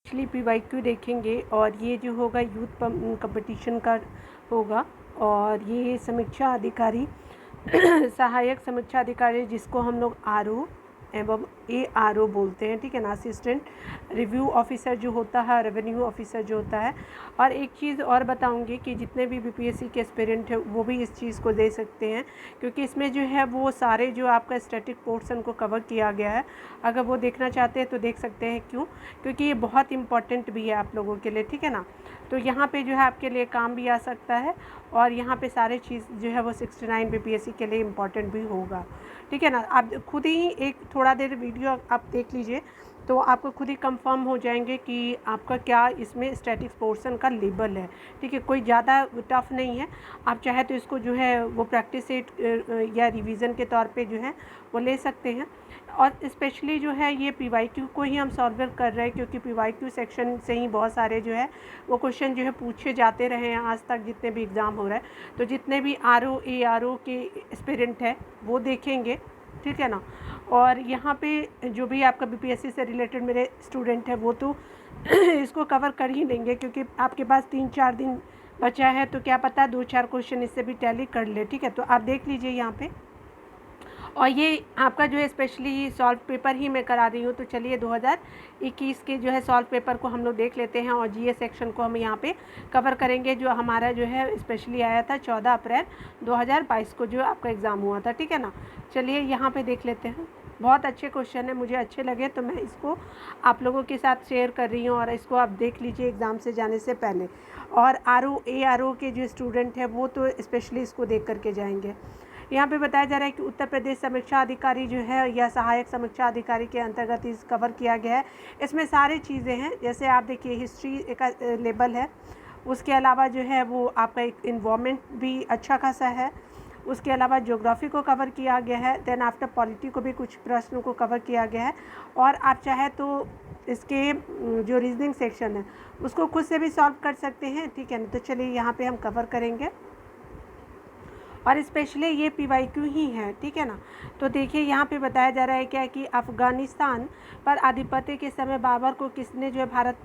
Actually PYQ देखेंगे और ये जो होगा यूथ कंपटीशन का होगा और ये समीक्षा अधिकारी सहायक समीक्षा अधिकारी जिसको हम लोग RO एवं ARO बोलते हैं, ठीक है ना। असिस्टेंट रिव्यू ऑफिसर जो होता है, रेवेन्यू ऑफिसर जो होता है। और एक चीज़ और बताऊंगी कि जितने भी BPSC के एस्पिरेंट हैं वो भी इस चीज़ को दे सकते हैं, क्योंकि इसमें जो है वो सारे जो आपका स्टैटिक पोर्शन को कवर किया गया है। अगर वो देखना चाहते हैं तो देख सकते हैं। क्यों? क्योंकि ये बहुत इंपॉर्टेंट भी है आप लोगों के लिए, ठीक है ना। तो यहाँ पे जो है आपके लिए काम भी आ सकता है और यहाँ पे सारे चीज़ जो है वो 69 BPSC के लिए इम्पॉर्टेंट भी होगा, ठीक है ना। आप खुद ही एक थोड़ा देर वीडियो आप देख लीजिए तो आपको खुद ही कंफर्म हो जाएंगे कि आपका क्या इसमें स्टैटिक्स पोर्शन का लेवल है, ठीक है। कोई ज़्यादा टफ नहीं है। आप चाहे तो इसको जो है वो प्रैक्टिस सेट या रिवीजन के तौर पे जो है वो ले सकते हैं। और स्पेशली जो है ये PYQ को ही हम सॉल्व कर रहे हैं, क्योंकि PYQ सेक्शन से ही बहुत सारे जो है वो क्वेश्चन जो है पूछे जाते रहे हैं आज तक जितने भी एग्ज़ाम हो रहा है। तो जितने भी RO ARO के एस्पिरेंट है वो देखेंगे, ठीक है ना। और यहाँ पे जो भी आपका BPSC से रिलेटेड मेरे स्टूडेंट है वो तो इसको कवर कर ही लेंगे, क्योंकि आपके पास 3-4 दिन बचा है। तो क्या पता 2-4 क्वेश्चन इससे भी टैली कर ले, ठीक है। तो आप देख लीजिए यहाँ पे। और ये आपका जो है स्पेशली सॉल्व पेपर ही मैं करा रही हूँ। तो चलिए 2021 के जो है सॉल्व पेपर को हम लोग देख लेते हैं और GS सेक्शन को हम यहाँ पे कवर करेंगे, जो हमारा जो है स्पेशली आया था 14 अप्रैल 2022 को जो आपका एग्ज़ाम हुआ था, ठीक है ना। चलिए यहाँ पे देख लेते हैं। बहुत अच्छे क्वेश्चन है, मुझे अच्छे लगे तो मैं इसको आप लोगों के साथ शेयर कर रही हूँ और इसको आप देख लीजिए एग्ज़ाम से जाने से पहले। और RO ARO के जो स्टूडेंट है वो तो स्पेशली इसको देख करके जाएंगे। यहाँ पे बताया जा रहा है कि उत्तर प्रदेश समीक्षा अधिकारी जो है या सहायक समीक्षा अधिकारी के अंतर्गत इस कवर किया गया है। इसमें सारी चीज़ें हैं, जैसे आप देखिए हिस्ट्री का लेवल है, उसके अलावा जो है वो आपका एक इन्वायरमेंट भी अच्छा खासा है, उसके अलावा ज्योग्राफी को कवर किया गया है। देन आफ्टर पॉलिटी को भी कुछ प्रश्नों को कवर किया गया है। और आप चाहे तो इसके जो रीजनिंग सेक्शन है उसको खुद से भी सॉल्व कर सकते हैं, ठीक है ना। तो चलिए यहाँ पे हम कवर करेंगे और स्पेशली ये PYQ ही है, ठीक है ना। तो देखिए यहाँ पे बताया जा रहा है क्या कि अफ़गानिस्तान पर आधिपत्य के समय बाबर को किसने जो है भारत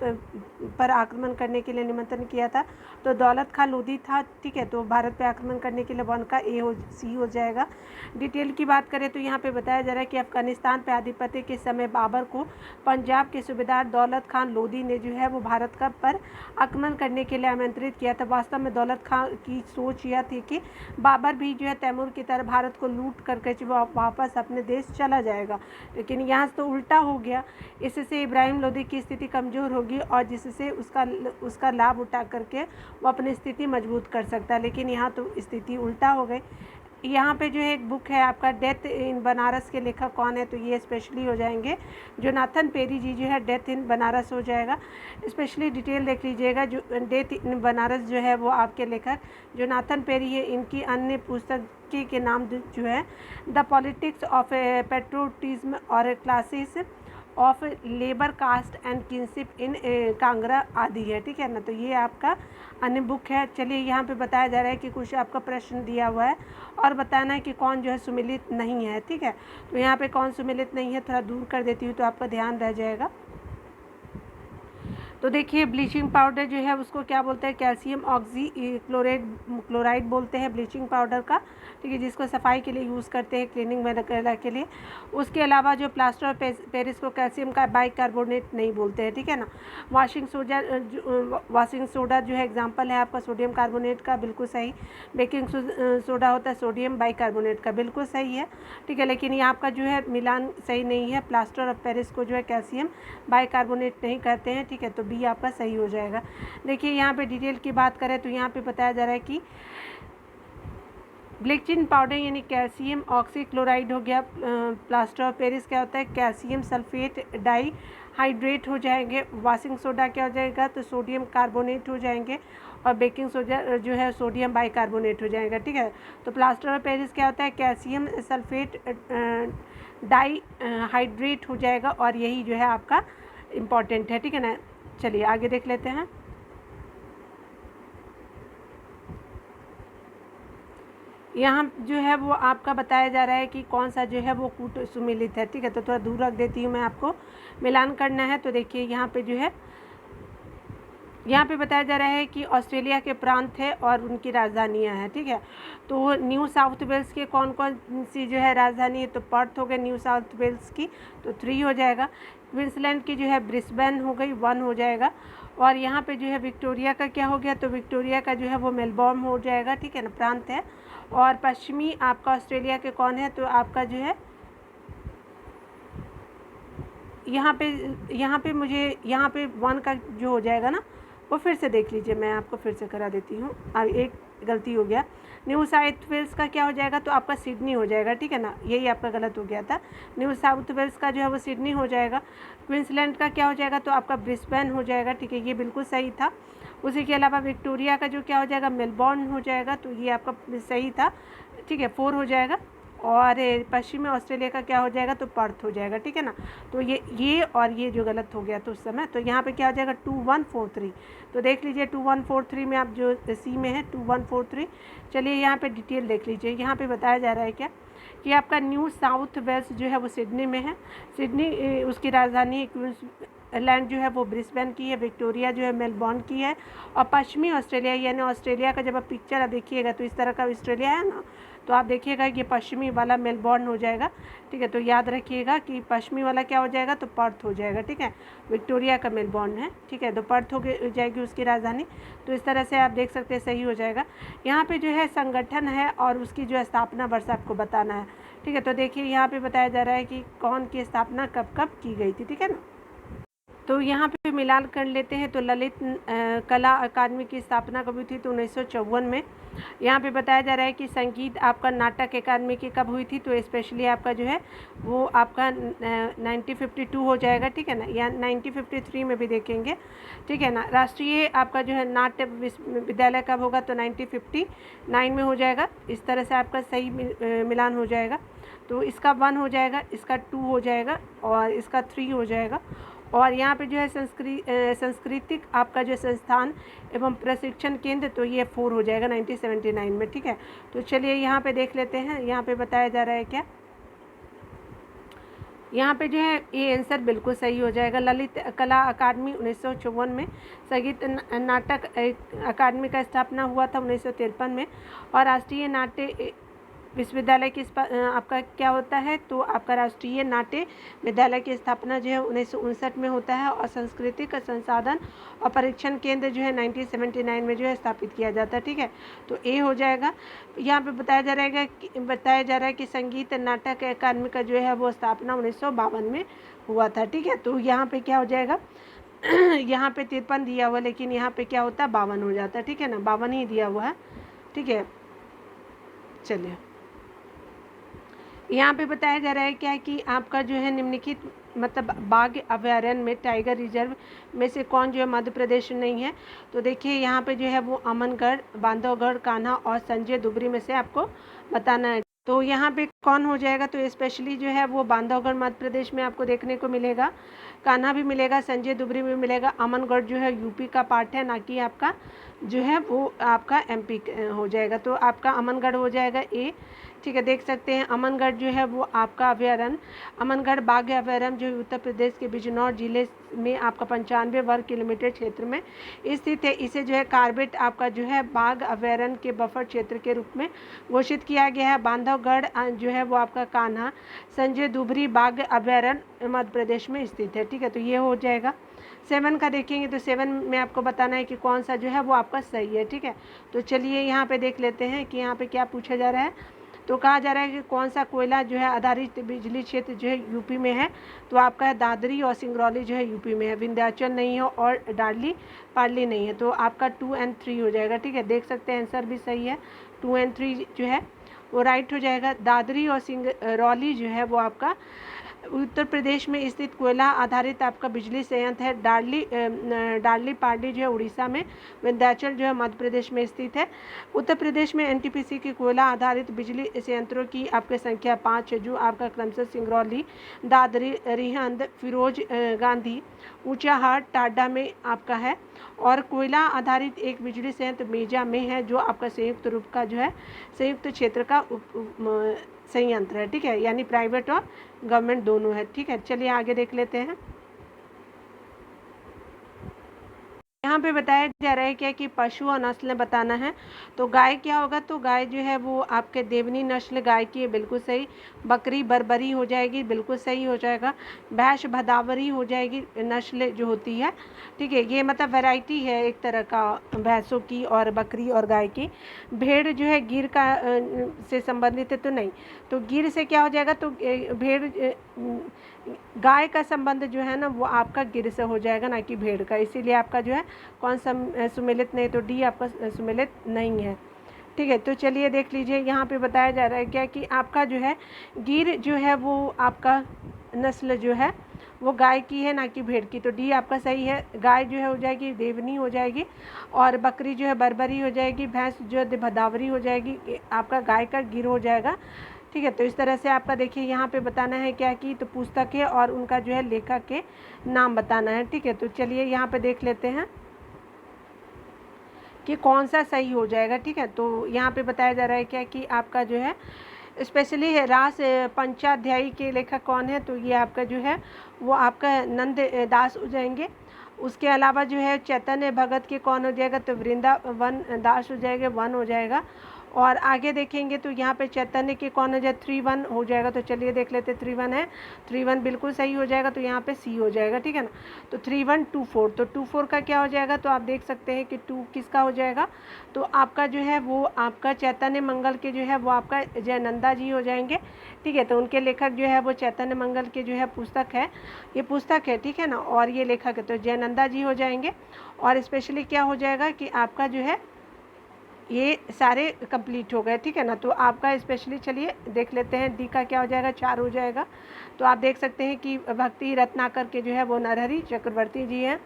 पर आक्रमण करने के लिए निमंत्रण किया था? तो दौलत खां लोधी था, ठीक है। तो भारत पर आक्रमण करने के लिए 1 का C हो जाएगा। डिटेल की बात करें तो यहाँ पे बताया जा रहा है कि अफ़गानिस्तान पर आधिपत्य के समय बाबर को पंजाब के सूबेदार दौलत खां लोधी ने जो है वो भारत का पर आक्रमण करने के लिए आमंत्रित किया था। वास्तव में दौलत खां की सोच यह थी कि बाबर भी जो है तैमूर की तरह भारत को लूट करके वापस अपने देश चला जाएगा, लेकिन यहाँ से तो उल्टा हो गया। इससे इब्राहिम लोदी की स्थिति कमज़ोर होगी और जिससे उसका लाभ उठा करके वो अपनी स्थिति मजबूत कर सकता है, लेकिन यहाँ तो स्थिति उल्टा हो गई। यहाँ पे जो है एक बुक है आपका डेथ इन बनारस के लेखक कौन है? तो ये स्पेशली हो जाएंगे जोनाथन पेरी जी जो है डेथ इन बनारस हो जाएगा। स्पेशली डिटेल देख लीजिएगा। जो डेथ इन बनारस जो है वो आपके लेखक जोनाथन पेरी है। इनकी अन्य पुस्तक के नाम जो है द पॉलिटिक्स ऑफ पेट्रोटिज्म और classes of labour caste and kinship in Kangra आदि है, ठीक है ना। तो ये आपका अन्य बुक है। चलिए यहाँ पे बताया जा रहा है कि कुछ आपका प्रश्न दिया हुआ है और बताना है कि कौन जो है सुमिलित नहीं है, ठीक है। तो यहाँ पे कौन सुमिलित नहीं है थोड़ा दूर कर देती हूँ तो आपका ध्यान रह जाएगा। तो देखिए ब्लीचिंग पाउडर जो है उसको क्या बोलते हैं? कैल्शियम ऑक्सी क्लोराइड बोलते हैं ब्लीचिंग पाउडर का, ठीक है, जिसको सफाई के लिए यूज़ करते हैं, क्लीनिंग वगैरह के लिए। उसके अलावा जो प्लास्टर ऑफ पेरिस को कैल्शियम का बाइकार्बोनेट नहीं बोलते हैं, ठीक है ना। वाशिंग सोडा जो है एग्जाम्पल है आपका सोडियम कार्बोनेट का, बिल्कुल सही। बेकिंग सोडा होता है सोडियम बाइकार्बोनेट का, बिल्कुल सही है, ठीक है। लेकिन ये आपका जो है मिलान सही नहीं है। प्लास्टर ऑफ पेरिस को जो है कैल्शियम बाइकार्बोनेट नहीं करते हैं, ठीक है। तो बी आपका सही हो जाएगा। देखिए यहाँ पे डिटेल की बात करें तो यहाँ पे बताया जा रहा है कि ब्लीचिंग पाउडर यानी कैल्शियम ऑक्सीक्लोराइड हो गया। प्लास्टर ऑफ पेरिस क्या होता है? कैल्शियम सल्फेट डाई हाइड्रेट हो जाएंगे। वॉशिंग सोडा क्या हो जाएगा? तो सोडियम कार्बोनेट हो जाएंगे। और बेकिंग सोडा जो है सोडियम बाइकार्बोनेट हो जाएगा, ठीक है। तो प्लास्टर ऑफ पेरिस क्या होता है? कैल्शियम सल्फेट डाई हाइड्रेट हो जाएगा और यही जो है आपका इम्पॉर्टेंट है, ठीक है ना। चलिए आगे देख लेते हैं। यहाँ जो है वो आपका बताया जा रहा है कि कौन सा जो है वो कूट सुमिलित है, ठीक है। तो थोड़ा दूर रख देती हूँ मैं, आपको मिलान करना है। तो देखिए यहाँ पे जो है यहाँ पे बताया जा रहा है कि ऑस्ट्रेलिया के प्रांत है और उनकी राजधानियाँ हैं, ठीक है। तो न्यू साउथ वेल्स के कौन कौन सी जो है राजधानी है, तो पर्थ हो गया न्यू साउथ वेल्स की, तो 3 हो जाएगा। क्वींसलैंड की जो है ब्रिस्बेन हो गई, 1 हो जाएगा। और यहाँ पे जो है विक्टोरिया का क्या हो गया, तो विक्टोरिया का जो है वो मेलबॉर्न हो जाएगा, ठीक है ना, प्रांत है। और पश्चिमी आपका ऑस्ट्रेलिया के कौन है, तो आपका जो है यहाँ पे मुझे यहाँ पे 1 का जो हो जाएगा ना, वो फिर से देख लीजिए, मैं आपको फिर से करा देती हूँ। अब एक गलती हो गया, न्यू साउथ वेल्स का क्या हो जाएगा, तो आपका सिडनी हो जाएगा, ठीक है ना, यही आपका गलत हो गया था। न्यू साउथ वेल्स का जो है वो सिडनी हो जाएगा। क्वींसलैंड का क्या हो जाएगा, तो आपका ब्रिस्बेन हो जाएगा, ठीक है, ये बिल्कुल सही था। उसी के अलावा विक्टोरिया का जो क्या हो जाएगा, मेलबॉर्न हो जाएगा, तो ये आपका सही था, ठीक है, 4 हो जाएगा। और पश्चिमी ऑस्ट्रेलिया का क्या हो जाएगा, तो पर्थ हो जाएगा, ठीक है ना। तो ये और ये जो गलत हो गया तो उस समय, तो यहाँ पे क्या हो जाएगा 2 1 4 3। तो देख लीजिए 2 1 4 3 में आप जो सी में है 2 1 4 3। चलिए यहाँ पे डिटेल देख लीजिए, यहाँ पे बताया जा रहा है क्या कि आपका न्यू साउथ वेल्स जो है वो सिडनी में है। सिडनी उसकी राजधानी, क्वींसलैंड जो है वो ब्रिस्बेन की है, विक्टोरिया जो है मेलबॉर्न की है। और पश्चिमी ऑस्ट्रेलिया यानी ऑस्ट्रेलिया का जब आप पिक्चर देखिएगा तो इस तरह का ऑस्ट्रेलिया है ना, तो आप देखिएगा कि पश्चिमी वाला मेलबॉर्न हो जाएगा, ठीक है। तो याद रखिएगा कि पश्चिमी वाला क्या हो जाएगा, तो पर्थ हो जाएगा, ठीक है। विक्टोरिया का मेलबॉर्न है, ठीक है, तो पर्थ हो जाएगी उसकी राजधानी। तो इस तरह से आप देख सकते हैं, सही हो जाएगा। यहाँ पे जो है संगठन है और उसकी जो है स्थापना वर्ष आपको बताना है, ठीक है। तो देखिए यहाँ पे बताया जा रहा है कि कौन की स्थापना कब कब की गई थी, ठीक है ना। तो यहाँ पे मिलान कर लेते हैं। तो ललित कला अकादमी की स्थापना कब हुई थी, तो 1954 में। यहाँ पे बताया जा रहा है कि संगीत आपका नाटक अकादमी की कब हुई थी, तो स्पेशली आपका जो है वो आपका 1952 हो जाएगा, ठीक है ना, या 1953 में भी देखेंगे, ठीक है ना। राष्ट्रीय आपका जो है नाट्य विश्वविद्यालय कब होगा, तो 1959 में हो जाएगा। इस तरह से आपका सही मिलान हो जाएगा। तो इसका 1 हो जाएगा, इसका 2 हो जाएगा और इसका 3 हो जाएगा। और यहाँ पे जो है सांस्कृतिक आपका जो संस्थान एवं प्रशिक्षण केंद्र, तो ये 4 हो जाएगा 1979 में, ठीक है। तो चलिए यहाँ पे देख लेते हैं, यहाँ पे बताया जा रहा है क्या, यहाँ पे जो है ये आंसर बिल्कुल सही हो जाएगा। ललित कला अकादमी 1954 में, संगीत नाटक अकादमी का स्थापना हुआ था 1953 में। और राष्ट्रीय नाट्य विश्वविद्यालय की आपका क्या होता है, तो आपका राष्ट्रीय नाट्य विद्यालय की स्थापना जो है 1959 में होता है। और सांस्कृतिक संसाधन और परीक्षण केंद्र जो है 1979 में जो है स्थापित किया जाता है, ठीक है। तो ए हो जाएगा। यहाँ पे बताया जा रहा है कि संगीत नाटक अकादमी का जो है वो स्थापना 1952 में हुआ था, ठीक है। तो यहाँ पे क्या हो जाएगा यहाँ पे 53 दिया हुआ, लेकिन यहाँ पे क्या होता है 52 हो जाता है, ठीक है ना, 52 ही दिया हुआ है, ठीक है। चलिए यहाँ पे बताया जा रहा है क्या कि आपका जो है निम्नलिखित मतलब बाघ अभयारण्य में टाइगर रिजर्व में से कौन जो है मध्य प्रदेश नहीं है। तो देखिए यहाँ पे जो है वो अमनगढ़, बांधवगढ़, कान्हा और संजय दुबरी में से आपको बताना है। तो यहाँ पे कौन हो जाएगा, तो स्पेशली जो है वो बांधवगढ़ मध्य प्रदेश में आपको देखने को मिलेगा, कान्हा भी मिलेगा, संजय दुबरी भी मिलेगा। अमनगढ़ जो है यूपी का पार्ट है, ना कि आपका जो है वो आपका एमपी हो जाएगा। तो आपका अमनगढ़ हो जाएगा ए, ठीक है। देख सकते हैं अमनगढ़ जो है वो आपका अभयारण्य, अमनगढ़ बाघ अभयारण्य जो उत्तर प्रदेश के बिजनौर जिले में आपका 95 वर्ग किलोमीटर क्षेत्र में स्थित है। इसे जो है कार्बेट आपका जो है बाघ अभयारण्य के बफर क्षेत्र के रूप में घोषित किया गया है। बांधवगढ़ जो है वो आपका कान्हा, संजय दुबरी बाघ अभयारण्य मध्य प्रदेश में स्थित है, ठीक है। तो ये हो जाएगा। 7 का देखेंगे तो 7 में आपको बताना है कि कौन सा जो है वो आपका सही है, ठीक है। तो चलिए यहाँ पे देख लेते हैं कि यहाँ पे क्या पूछा जा रहा है। तो कहा जा रहा है कि कौन सा कोयला जो है आधारित बिजली क्षेत्र जो है यूपी में है। तो आपका है दादरी और सिंगरौली जो है यूपी में है, विंध्याचल नहीं है और डार्ली पार्ली नहीं है। तो आपका 2 और 3 हो जाएगा, ठीक है। देख सकते हैं आंसर भी सही है, 2 और 3 जो है वो राइट हो जाएगा। दादरी और सिंगरौली जो है वो आपका उत्तर प्रदेश में स्थित कोयला आधारित आपका बिजली संयंत्र है। डार्ली पार्ली जो है उड़ीसा में, विंध्याचल जो है मध्य प्रदेश में स्थित है। उत्तर प्रदेश में एनटीपीसी की कोयला आधारित बिजली संयंत्रों की आपकी संख्या 5 है, जो आपका क्रमशः सिंगरौली, दादरी, रिहंद, फिरोज गांधी, ऊंचाहाट, टाडा में आपका है। और कोयला आधारित एक बिजली संयंत्र मेजा में है, जो आपका संयुक्त रूप का जो है संयुक्त क्षेत्र का संयंत्र है, ठीक है, यानी प्राइवेट और गवर्नमेंट दोनों है, ठीक है। चलिए आगे देख लेते हैं। यहाँ पे बताया जा रहा है क्या कि पशु और नस्ल बताना है। तो गाय क्या होगा, तो गाय जो है वो आपके देवनी नस्ल गाय की है, बिल्कुल सही। बकरी बरबरी हो जाएगी, बिल्कुल सही हो जाएगा। भैंस भदावरी हो जाएगी, नस्ल जो होती है, ठीक है। ये मतलब वैरायटी है एक तरह का भैंसों की और बकरी और गाय की। भेड़ जो है गिर का से संबंधित है तो नहीं, तो गिर से क्या हो जाएगा, तो भेड़ गाय का संबंध जो है ना वो आपका गिर से हो जाएगा, ना कि भेड़ का। इसीलिए आपका जो है कौन सा सुमेलित नहीं, तो डी आपका सुमेलित नहीं है, ठीक है। तो चलिए देख लीजिए, यहाँ पे बताया जा रहा है क्या कि आपका जो है गिर जो है वो आपका नस्ल जो है वो गाय की है, ना कि भेड़ की। तो डी आपका सही है। गाय जो है हो जाएगी देवनी हो जाएगी, और बकरी जो है बरबरी हो जाएगी, भैंस जो है भदावरी हो जाएगी, आपका गाय का गिर हो जाएगा, ठीक है। तो इस तरह से आपका देखिए यहाँ पे बताना है क्या कि तो पुस्तक है और उनका जो है लेखक के नाम बताना है, ठीक है। तो चलिए यहाँ पे देख लेते हैं कि कौन सा सही हो जाएगा, ठीक है। तो यहाँ पे बताया जा रहा है क्या कि आपका जो है स्पेशली है रास पंचाध्यायी के लेखक कौन है, तो ये आपका जो है वो आपका नंद दास हो जाएंगे। उसके अलावा जो है चैतन्य भगत के कौन हो जाएगा, तो वृंदावन दास हो जाएगा, वन हो जाएगा। और आगे देखेंगे तो यहाँ पे चैतन्य के कौन हो जाए, 3-1 हो जाएगा। तो चलिए देख लेते, 3-1 है, 3-1 बिल्कुल सही हो जाएगा, तो यहाँ पे सी हो जाएगा, ठीक है ना। तो 3-1-2-4, तो 2-4 का क्या हो जाएगा, तो आप देख सकते हैं कि 2 किसका हो जाएगा, तो आपका जो है वो आपका चैतन्य मंगल के जो है वो आपका जयनंदा जी हो जाएंगे, ठीक है। तो उनके लेखक जो है वो चैतन्य मंगल के जो है पुस्तक है, ये पुस्तक है, ठीक है ना, और ये लेखक है, तो जयनंदा जी हो जाएंगे। और स्पेशली क्या हो जाएगा कि आपका जो है ये सारे कंप्लीट हो गए, ठीक है ना। तो आपका स्पेशली चलिए देख लेते हैं, डी का क्या हो जाएगा, 4 हो जाएगा। तो आप देख सकते हैं कि भक्ति रत्नाकर के जो है वो नरहरि चक्रवर्ती जी हैं।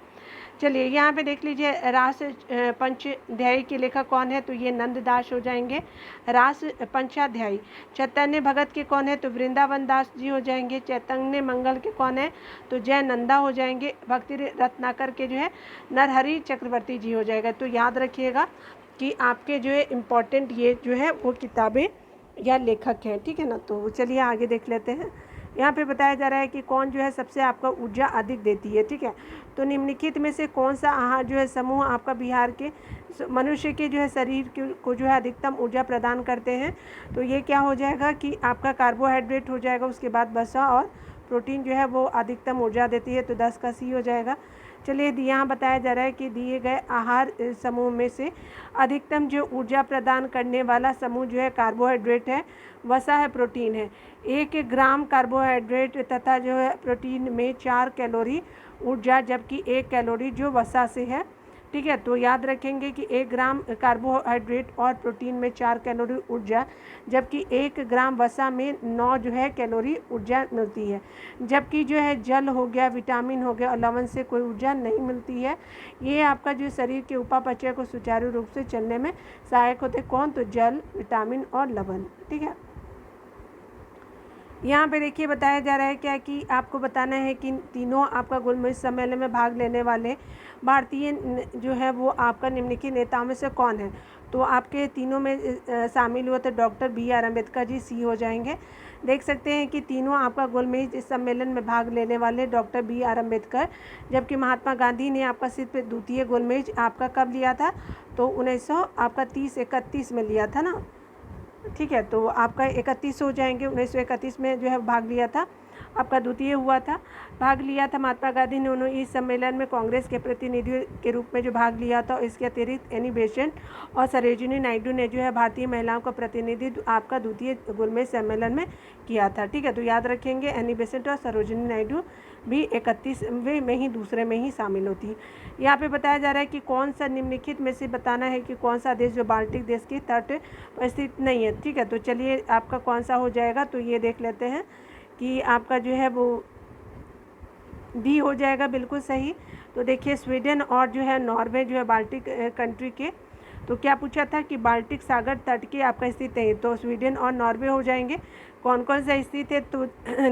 चलिए यहाँ पे देख लीजिए, रास पंचाध्यायी के लेखक कौन है, तो ये नंददास हो जाएंगे। रास पंचाध्यायी चैतन्य भगत के कौन है, तो वृंदावन दास जी हो जाएंगे। चैतन्य मंगल के कौन है, तो जयनंदा हो जाएंगे। भक्ति रत्नाकर के जो है नरहरि चक्रवर्ती जी हो जाएगा। तो याद रखिएगा कि आपके जो है इम्पॉर्टेंट ये जो है वो किताबें या लेखक हैं, ठीक है ना। तो चलिए आगे देख लेते हैं। यहाँ पे बताया जा रहा है कि कौन जो है सबसे आपका ऊर्जा अधिक देती है, ठीक है। तो निम्नलिखित में से कौन सा आहार जो है समूह आपका बिहार के मनुष्य के जो है शरीर को जो है अधिकतम ऊर्जा प्रदान करते हैं, तो ये क्या हो जाएगा कि आपका कार्बोहाइड्रेट हो जाएगा, उसके बाद वसा और प्रोटीन जो है वो अधिकतम ऊर्जा देती है, तो 10 का सी हो जाएगा। चलिए यहाँ बताया जा रहा है कि दिए गए आहार समूह में से अधिकतम जो ऊर्जा प्रदान करने वाला समूह जो है कार्बोहाइड्रेट है, वसा है, प्रोटीन है। 1 ग्राम कार्बोहाइड्रेट तथा जो है प्रोटीन में 4 कैलोरी ऊर्जा, जबकि 1 कैलोरी जो वसा से है, ठीक है। तो याद रखेंगे कि 1 ग्राम कार्बोहाइड्रेट और प्रोटीन में 4 कैलोरी ऊर्जा, जबकि 1 ग्राम वसा में 9 जो है कैलोरी ऊर्जा मिलती है। जबकि जो है जल हो गया, विटामिन हो गया और लवण से कोई ऊर्जा नहीं मिलती है। ये आपका जो शरीर के उपापचय को सुचारू रूप से चलने में सहायक होते कौन, तो जल, विटामिन और लवण, ठीक है। यहाँ पे देखिए बताया जा रहा है क्या कि आपको बताना है कि तीनों आपका गुलमोहर सम्मेलन में भाग लेने वाले भारतीय जो है वो आपका निम्नलिखित नेताओं में से कौन है। तो आपके तीनों में शामिल हुए तो डॉक्टर BR अम्बेडकर जी, सी हो जाएंगे। देख सकते हैं कि तीनों आपका गोलमेज सम्मेलन में भाग लेने वाले डॉक्टर BR अम्बेडकर, जबकि महात्मा गांधी ने आपका सिर्फ द्वितीय गोलमेज आपका कब लिया था, तो 1930-31 में लिया था ना, ठीक है। तो आपका 31 हो जाएंगे, 1931 में जो है भाग लिया था, आपका द्वितीय हुआ था, भाग लिया था महात्मा गांधी ने। उन्होंने इस सम्मेलन में कांग्रेस के प्रतिनिधि के रूप में जो भाग लिया था। इसके अतिरिक्त एनी बेसेंट और सरोजिनी नायडू ने जो है भारतीय महिलाओं का प्रतिनिधित्व आपका द्वितीय गोलमेज सम्मेलन में किया था, ठीक है। तो याद रखेंगे एनी बेसेंट और सरोजिनी नायडू भी 31वें में ही दूसरे में ही शामिल होती है। यहाँ पे बताया जा रहा है कि कौन सा निम्नलिखित में से बताना है कि कौन सा देश जो बाल्टिक देश के तट पर स्थित नहीं है, ठीक है। तो चलिए आपका कौन सा हो जाएगा, तो ये देख लेते हैं कि आपका जो है वो डी हो जाएगा, बिल्कुल सही। तो देखिए स्वीडन और जो है नॉर्वे जो है बाल्टिक कंट्री के, तो क्या पूछा था कि बाल्टिक सागर तट के आपका स्थित है, तो स्वीडन और नॉर्वे हो जाएंगे। कौन कौन सा स्थित है, तो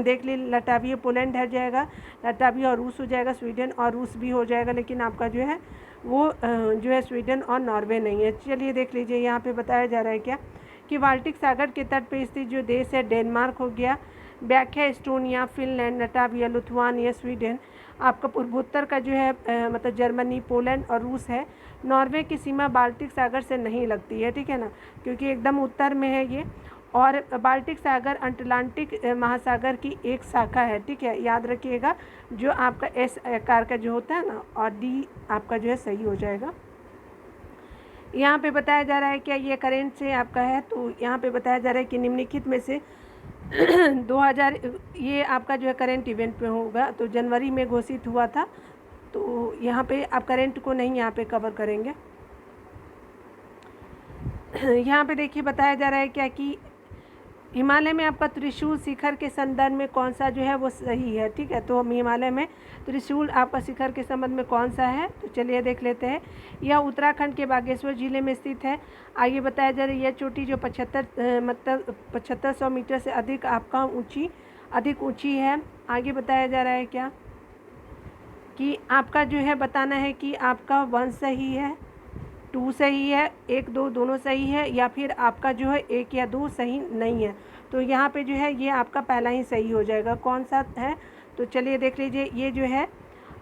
देख लीजिए लटाविया पोलैंड हो जाएगा, लटाविया और रूस हो जाएगा, स्वीडन और रूस भी हो जाएगा, लेकिन आपका जो है वो जो है स्वीडन और नॉर्वे नहीं है। चलिए देख लीजिए यहाँ पे बताया जा रहा है क्या कि बाल्टिक सागर के तट पर स्थित जो देश है डेनमार्क हो गया, व्याख्या Estonia, Finland, Latvia, Lithuania, Sweden. आपका पूर्वोत्तर का जो है मतलब जर्मनी, पोलैंड और रूस है। नॉर्वे की सीमा बाल्टिक सागर से नहीं लगती है, ठीक है ना, क्योंकि एकदम उत्तर में है ये। और बाल्टिक सागर अटलांटिक महासागर की एक शाखा है, ठीक है, याद रखिएगा। जो आपका एस आकार का जो होता है ना, और डी आपका जो है सही हो जाएगा। यहाँ पे बताया जा रहा है क्या ये करेंट से आपका है, तो यहाँ पे बताया जा रहा है कि निम्नलिखित में से 2000 ये आपका जो है करेंट इवेंट में होगा, तो जनवरी में घोषित हुआ था। तो यहाँ पे आप करेंट को नहीं यहाँ पे कवर करेंगे। यहाँ पे देखिए बताया जा रहा है क्या कि हिमालय में आपका त्रिशूल शिखर के संदर्भ में कौन सा जो है वो सही है, ठीक है। तो हम हिमालय में त्रिशूल आपका शिखर के संबंध में कौन सा है, तो चलिए देख लेते हैं। यह उत्तराखंड के बागेश्वर जिले में स्थित है। आगे बताया जा रहा है यह चोटी जो 7500 मीटर से अधिक आपका अधिक ऊँची है। आगे बताया जा रहा है क्या कि आपका जो है बताना है कि आपका 1 सही है, 2 सही है, 1 2 दोनों सही है, या फिर आपका जो है 1 या 2 सही नहीं है। तो यहाँ पे जो है ये आपका पहला ही सही हो जाएगा। कौन सा है, तो चलिए देख लीजिए। ये जो है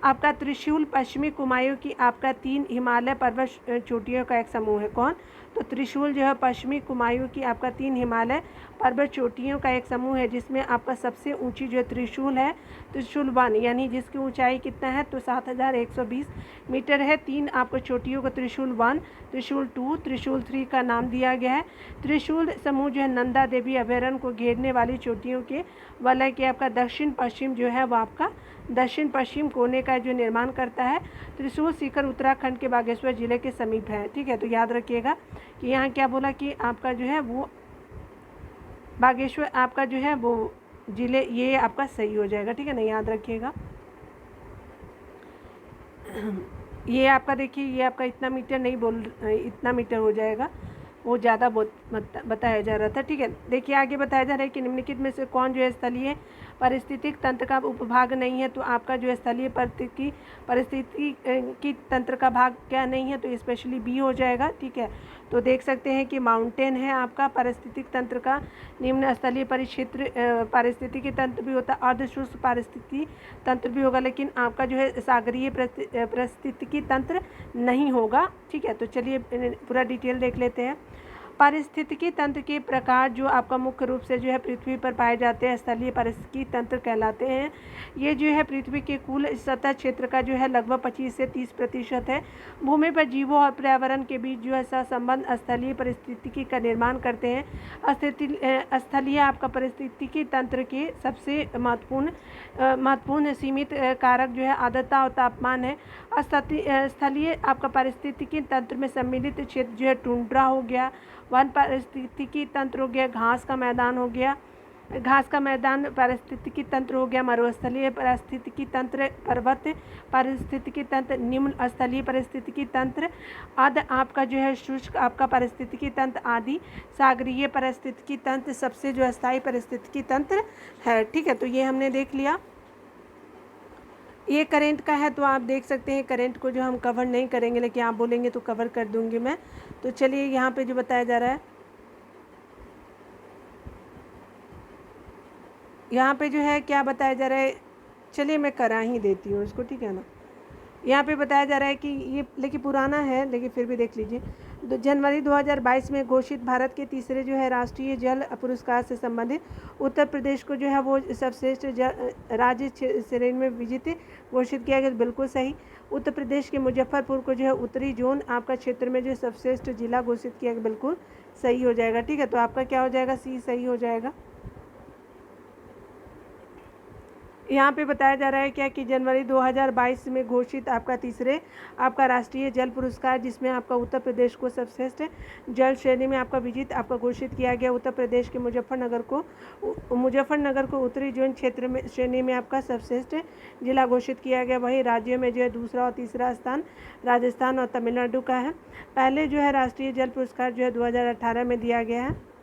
आपका त्रिशूल पश्चिमी कुमायूं की आपका 3 हिमालय पर्वत चोटियों का एक समूह है। कौन, तो त्रिशूल जो है पश्चिमी कुमायूं की आपका 3 हिमालय पर्वत चोटियों का एक समूह है, जिसमें आपका सबसे ऊंची जो त्रिशूल है, त्रिशूल 1, यानी जिसकी ऊंचाई कितना है, तो 7120 मीटर है। 3 आपको चोटियों को त्रिशूल 1, त्रिशूल 2, त्रिशूल 3 का नाम दिया गया है। त्रिशूल समूह जो है नंदा देवी अभयारण्य को घेरने वाली चोटियों के वलय के आपका दक्षिण पश्चिम जो है वो आपका दक्षिण पश्चिम कोने का जो निर्माण करता है। त्रिशूल शिखर उत्तराखंड के बागेश्वर जिले के समीप है, ठीक है। तो याद रखिएगा कि यहाँ क्या बोला कि आपका जो है वो बागेश्वर आपका जो है वो जिले, ये आपका सही हो जाएगा, ठीक है ना, याद रखिएगा। ये आपका देखिए, ये आपका इतना मीटर नहीं इतना मीटर हो जाएगा, वो ज़्यादा बताया जा रहा था, ठीक है। देखिए आगे बताया जा रहा है कि निम्नलिखित में से कौन जो है स्थलीय पारिस्थितिक तंत्र का उपभाग नहीं है। तो आपका जो है स्थलीय पारिस्थितिकी तंत्र का भाग क्या नहीं है, तो स्पेशली बी हो जाएगा, ठीक है। तो देख सकते हैं कि माउंटेन है आपका पारिस्थितिक तंत्र का निम्न स्थलीय परिक्षेत्र पारिस्थितिकी तंत्र भी होता है, अर्धशुष्क पारिस्थितिकी तंत्र भी होगा, लेकिन आपका जो है सागरीय पारिस्थितिकी तंत्र नहीं होगा, ठीक है। तो चलिए पूरा डिटेल देख लेते हैं। पारिस्थितिकी तंत्र के प्रकार जो आपका मुख्य रूप से जो है पृथ्वी पर पाए जाते हैं स्थलीय पारिस्थितिकी तंत्र कहलाते हैं। ये जो है पृथ्वी के कुल सतह क्षेत्र का जो है लगभग 25 से 30% है। भूमि पर जीवों और पर्यावरण के बीच जो है सहसंबंध स्थलीय पारिस्थितिकी का निर्माण करते हैं। स्थलीय आपका पारिस्थितिकी तंत्र के सबसे महत्वपूर्ण सीमित कारक जो है आर्द्रता और तापमान है। स्थलीय आपका पारिस्थितिकी तंत्र में सम्मिलित क्षेत्र जो है टुंड्रा हो गया, वन पारिस्थितिकी तंत्र हो गया, घास का मैदान हो गया, घास का मैदान पारिस्थितिकी तंत्र हो गया, मरुस्थलीय पारिस्थितिकी तंत्र, पर्वत पारिस्थितिकी तंत्र, निम्न स्थलीय पारिस्थितिकी तंत्र, आदि आपका जो है शुष्क आपका पारिस्थितिकी तंत्र, आदि सागरीय पारिस्थितिकी तंत्र सबसे जो स्थायी पारिस्थितिकी तंत्र है, ठीक है। तो ये हमने देख लिया। ये करेंट का है, तो आप देख सकते हैं करेंट को जो हम कवर नहीं करेंगे, लेकिन आप बोलेंगे तो कवर कर दूंगी मैं। तो चलिए यहाँ पे जो बताया जा रहा है, यहाँ पे जो है क्या बताया जा रहा है, चलिए मैं करा ही देती हूँ इसको, ठीक है ना। यहाँ पे बताया जा रहा है कि ये लेकिन पुराना है, लेकिन फिर भी देख लीजिए। जनवरी 2022 में घोषित भारत के तीसरे जो है राष्ट्रीय जल पुरस्कार से संबंधित उत्तर प्रदेश को जो है वो सर्वश्रेष्ठ राज्य श्रेणी में विजेता घोषित किया गया, बिल्कुल सही। उत्तर प्रदेश के मुजफ्फरपुर को जो है उत्तरी जोन आपका क्षेत्र में जो सर्वश्रेष्ठ जिला घोषित किया गया, बिल्कुल सही हो जाएगा, ठीक है। तो आपका क्या हो जाएगा, सी सही हो जाएगा। यहाँ पे बताया जा रहा है क्या कि जनवरी 2022 में घोषित आपका तीसरे आपका राष्ट्रीय जल पुरस्कार, जिसमें आपका उत्तर प्रदेश को सर्वश्रेष्ठ जल श्रेणी में आपका विजेता आपका घोषित किया गया। उत्तर प्रदेश के मुजफ्फरनगर को उत्तरी जोन क्षेत्र में श्रेणी में आपका सर्वश्रेष्ठ जिला घोषित किया गया। वही राज्यों में जो है दूसरा और तीसरा स्थान राजस्थान और तमिलनाडु का है। पहले जो है राष्ट्रीय जल पुरस्कार जो है 2018 में दिया गया है।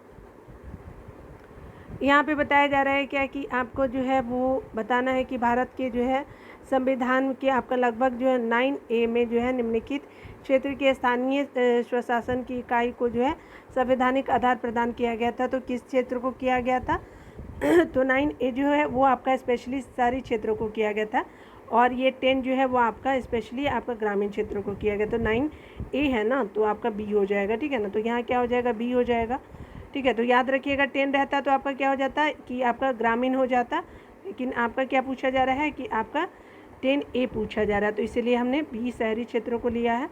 यहाँ पे बताया जा रहा है क्या कि आपको जो है वो बताना है कि भारत के जो है संविधान के आपका लगभग जो है 9A में जो है निम्नलिखित क्षेत्र के स्थानीय स्वशासन की इकाई को जो है संवैधानिक आधार प्रदान किया गया था। तो किस क्षेत्र को किया गया था, तो 9A जो है वो आपका स्पेशली सारी क्षेत्रों को किया गया था। और ये 10 जो है वो आपका स्पेशली आपका ग्रामीण क्षेत्रों को किया गया। तो 9A है ना, तो आपका B हो जाएगा, ठीक है ना। तो यहाँ क्या हो जाएगा, B हो जाएगा, ठीक है। तो याद रखिएगा 10 रहता तो आपका क्या हो जाता है कि आपका ग्रामीण हो जाता, लेकिन आपका क्या पूछा जा रहा है कि आपका 10A पूछा जा रहा है, तो इसीलिए हमने B शहरी क्षेत्रों को लिया है।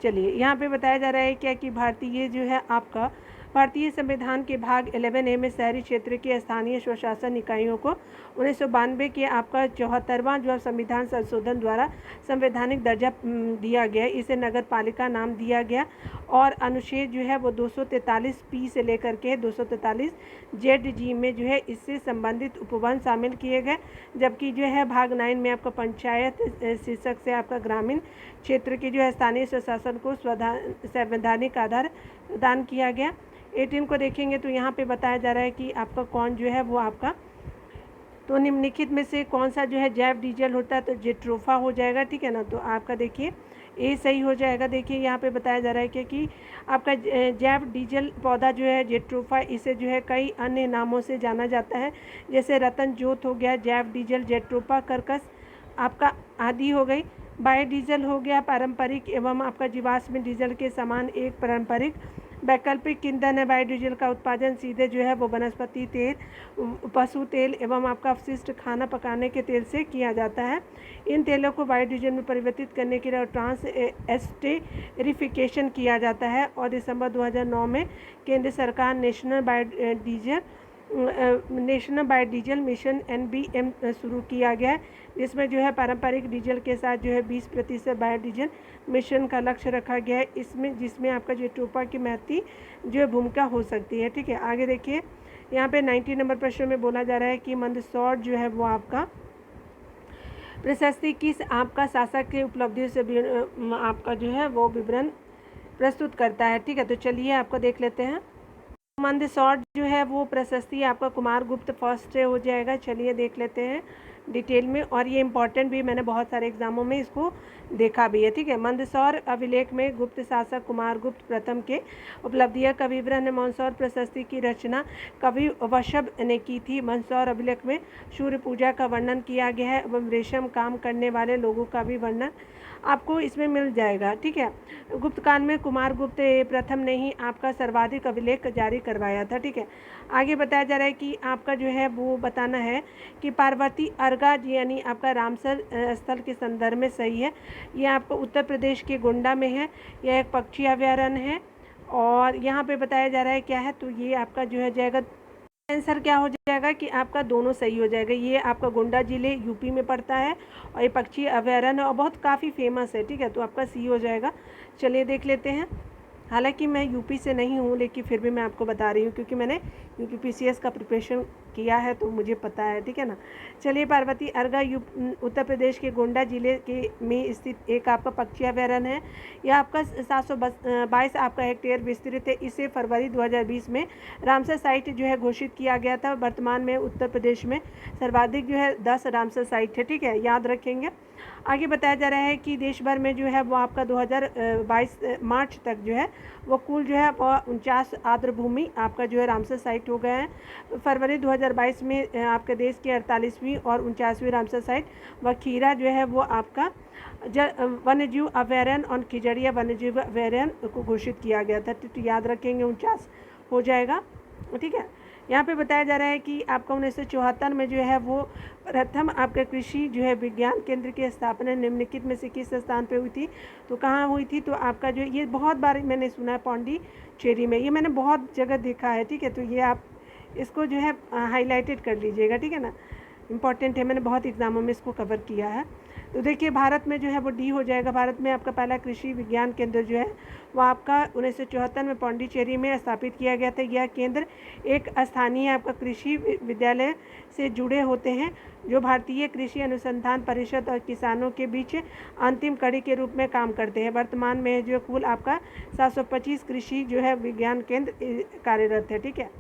चलिए यहाँ पे बताया जा रहा है क्या कि भारतीय जो है आपका भारतीय संविधान के भाग 11A में शहरी क्षेत्र के स्थानीय स्वशासन इकाइयों को 1992 के आपका 74वां जो संविधान संशोधन द्वारा संवैधानिक दर्जा दिया गया, इसे नगर पालिका नाम दिया गया। और अनुच्छेद जो है वो 243P से लेकर के 243ZG में जो है इससे संबंधित उपवन शामिल किए गए, जबकि जो है भाग 9 में आपका पंचायत शीर्षक से आपका ग्रामीण क्षेत्र के जो है स्थानीय स्वशासन को संवैधानिक आधार प्रदान किया गया। 18 को देखेंगे तो यहाँ पे बताया जा रहा है कि आपका कौन जो है वो आपका, तो निम्नलिखित में से कौन सा जो है जैव डीजल होता है, तो जेट्रोफा हो जाएगा, ठीक है ना। तो आपका देखिए ए सही हो जाएगा। देखिए यहाँ पे बताया जा रहा है कि आपका जैव डीजल पौधा जो है जेट्रोफा, इसे जो है कई अन्य नामों से जाना जाता है, जैसे रतन जोत हो गया, जैव डीजल, जेट्रोफा, कर्कस आपका आदि हो गई। बायोडीजल हो गया पारंपरिक एवं आपका जीवाश्म डीजल के समान एक पारंपरिक वैकल्पिक ईंधन है। बायोडीजल का उत्पादन सीधे जो है वो वनस्पति तेल, पशु तेल एवं आपका अपशिष्ट खाना पकाने के तेल से किया जाता है। इन तेलों को बायोडीजल में परिवर्तित करने के लिए ट्रांस एस्टेरिफिकेशन किया जाता है। और दिसंबर 2009 में केंद्र सरकार नेशनल बायोडीजल मिशन NBM शुरू किया गया है, जिसमें जो है पारंपरिक डीजल के साथ जो है 20% बायोडीजल मिशन का लक्ष्य रखा गया है, जिसमें आपका जेट्रोफा की महती जो है भूमिका हो सकती है, ठीक है। आगे देखिए यहाँ पे 90 नंबर प्रश्न में बोला जा रहा है कि मंदसौर जो है वो आपका प्रशस्ति किस आपका शासक के उपलब्धियों से आपका जो है वो विवरण प्रस्तुत करता है, ठीक है। तो चलिए आपको देख लेते हैं। मंदसौर जो है वो प्रशस्ति आपका कुमारगुप्त फर्स्ट से हो जाएगा। चलिए देख लेते हैं डिटेल में, और ये इंपॉर्टेंट भी, मैंने बहुत सारे एग्जामों में इसको देखा भी है, ठीक है। मंदसौर अभिलेख में गुप्त शासक कुमारगुप्त प्रथम के उपलब्धियों का विवरण है। मंदसौर प्रशस्ति की रचना कवि वशभ ने की थी। मंदसौर अभिलेख में सूर्य पूजा का वर्णन किया गया है एवं रेशम काम करने वाले लोगों का भी वर्णन आपको इसमें मिल जाएगा, ठीक है। गुप्त काल में कुमारगुप्त प्रथम ने ही आपका सर्वाधिक अभिलेख जारी करवाया था, ठीक है। आगे बताया जा रहा है कि आपका जो है वो बताना है कि पार्वती अर्गा यानी आपका रामसर स्थल के संदर्भ में सही है। ये आपको उत्तर प्रदेश के गोंडा में है, यह एक पक्षी अभयारण्य है। और यहाँ पे बताया जा रहा है क्या है, तो ये आपका जो है जाएगा आंसर क्या हो जाएगा कि आपका दोनों सही हो जाएगा। ये आपका गोंडा जिले यूपी में पड़ता है और ये पक्षी अभयारण्य और बहुत काफ़ी फेमस है, ठीक है। तो आपका सी हो जाएगा। चलिए देख लेते हैं। हालांकि मैं यूपी से नहीं हूँ, लेकिन फिर भी मैं आपको बता रही हूँ क्योंकि मैंने UPPCS का प्रिपरेशन किया है तो मुझे पता है, ठीक है ना। चलिए पार्वती अर्गा उत्तर प्रदेश के गोंडा जिले के में स्थित एक आपका पक्षी अभयारण्य है। यह आपका 722 आपका हेक्टेयर विस्तृत है। इसे फरवरी 2020 में रामसर साइट जो है घोषित किया गया था। वर्तमान में उत्तर प्रदेश में सर्वाधिक जो है 10 रामसर साइट है, ठीक है, याद रखेंगे। आगे बताया जा रहा है कि देश भर में जो है वो आपका 2022 मार्च तक जो है वो कुल जो है वो 49 आर्द्र भूमि आपका जो है रामसर साइट हो गया है। फरवरी 2022 में आपके देश की 48वीं और 49वीं रामसर साइट वखीरा जो है वो आपका वन्यजीव अभयारण्य और खिजड़िया वन्यजीव अभयारण्य को घोषित किया गया था। तो याद रखेंगे 49 हो जाएगा, ठीक है। यहाँ पे बताया जा रहा है कि आपका 1974 में जो है वो प्रथम आपका कृषि जो है विज्ञान केंद्र की स्थापना निम्नलिखित में से किस स्थान पे हुई थी, तो कहाँ हुई थी, तो आपका जो ये बहुत बार मैंने सुना है पौंडीचेरी में, ये मैंने बहुत जगह देखा है, ठीक है। तो ये आप इसको जो है हाईलाइटेड कर लीजिएगा, ठीक है ना, इंपॉर्टेंट है, मैंने बहुत एग्जामों में इसको कवर किया है। तो देखिए भारत में जो है वो डी हो जाएगा। भारत में आपका पहला कृषि विज्ञान केंद्र जो है वो आपका 1974 में पौंडीचेरी में स्थापित किया गया था। यह केंद्र एक स्थानीय आपका कृषि विद्यालय से जुड़े होते हैं जो भारतीय कृषि अनुसंधान परिषद और किसानों के बीच अंतिम कड़ी के रूप में काम करते हैं। वर्तमान में जो कुल आपका 725 कृषि जो है विज्ञान केंद्र कार्यरत है, ठीक है।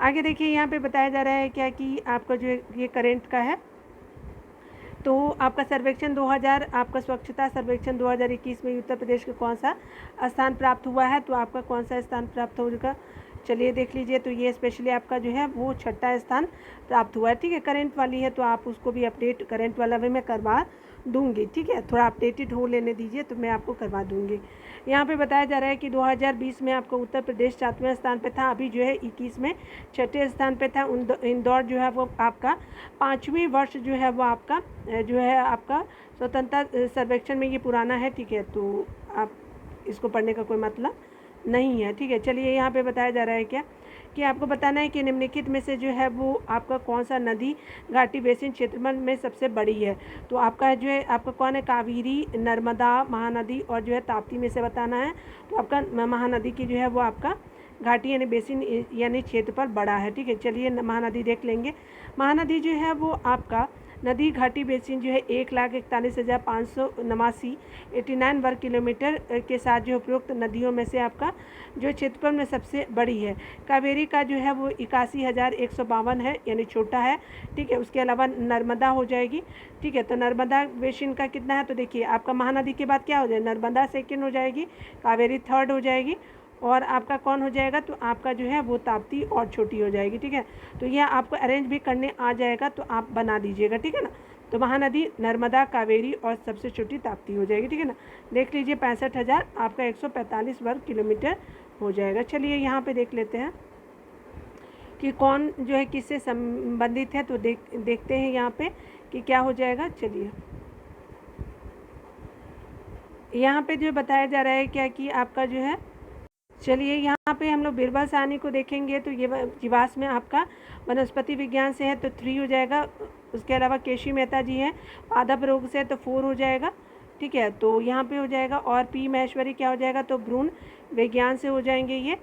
आगे देखिए यहाँ पे बताया जा रहा है क्या कि आपका जो ये करेंट का है, तो आपका सर्वेक्षण 2000 आपका स्वच्छता सर्वेक्षण 2021 में उत्तर प्रदेश का कौन सा स्थान प्राप्त हुआ है, तो आपका कौन सा स्थान प्राप्त होगा, चलिए देख लीजिए, तो ये स्पेशली आपका जो है वो 6ठा स्थान प्राप्त हुआ है, ठीक है। करंट वाली है तो आप उसको भी अपडेट करंट वाला भी मैं करवा दूंगी, ठीक है। थोड़ा अपडेटेड हो लेने दीजिए तो मैं आपको करवा दूंगी। यहाँ पे बताया जा रहा है कि 2020 में आपका उत्तर प्रदेश 7वें स्थान पे था, अभी जो है 21 में 6ठे स्थान पे था। इंदौर जो है वो आपका 5वीं वर्ष जो है वो आपका जो है आपका स्वतंत्रता सर्वेक्षण में ये पुराना है, ठीक है। तो आप इसको पढ़ने का कोई मतलब नहीं है, ठीक है। चलिए यहाँ पे बताया जा रहा है क्या कि आपको बताना है कि निम्नलिखित में से जो है वो आपका कौन सा नदी घाटी बेसिन क्षेत्रफल में सबसे बड़ी है। तो आपका जो है आपका कौन है, कावेरी, नर्मदा, महानदी और जो है ताप्ती में से बताना है। तो आपका महानदी की जो है वो आपका घाटी यानी बेसिन यानी क्षेत्रफल बड़ा है, ठीक है। चलिए महानदी देख लेंगे। महानदी जो है वो आपका नदी घाटी बेसिन जो है 1,41,589 89 वर्ग किलोमीटर के साथ जो उपयुक्त नदियों में से आपका जो क्षेत्रफल में सबसे बड़ी है। कावेरी का जो है वो 81,152 है यानी छोटा है, ठीक है। उसके अलावा नर्मदा हो जाएगी, ठीक है। तो नर्मदा बेसिन का कितना है, तो देखिए आपका महानदी के बाद क्या हो जाए, नर्मदा सेकेंड हो जाएगी, कावेरी थर्ड हो जाएगी और आपका कौन हो जाएगा, तो आपका जो है वो ताप्ती और छोटी हो जाएगी, ठीक है। तो यह आपको अरेंज भी करने आ जाएगा तो आप बना दीजिएगा, ठीक है ना। तो महानदी, नर्मदा, कावेरी और सबसे छोटी ताप्ती हो जाएगी, ठीक है ना। देख लीजिए 65,000 आपका 145 वर्ग किलोमीटर हो जाएगा। चलिए यहाँ पे देख लेते हैं कि कौन जो है किससे संबंधित है। तो देखते हैं यहाँ पे कि क्या हो जाएगा। चलिए यहाँ पे जो बताया जा रहा है क्या कि आपका जो है, चलिए यहाँ पे हम लोग बिरबल साहनी को देखेंगे तो ये जीवाश्म में आपका वनस्पति विज्ञान से है तो 3 हो जाएगा। उसके अलावा केशी मेहता जी हैं पादप रोग से तो 4 हो जाएगा, ठीक है। तो यहाँ पे हो जाएगा। और पी महेश्वरी क्या हो जाएगा, तो भ्रूण विज्ञान से हो जाएंगे ये।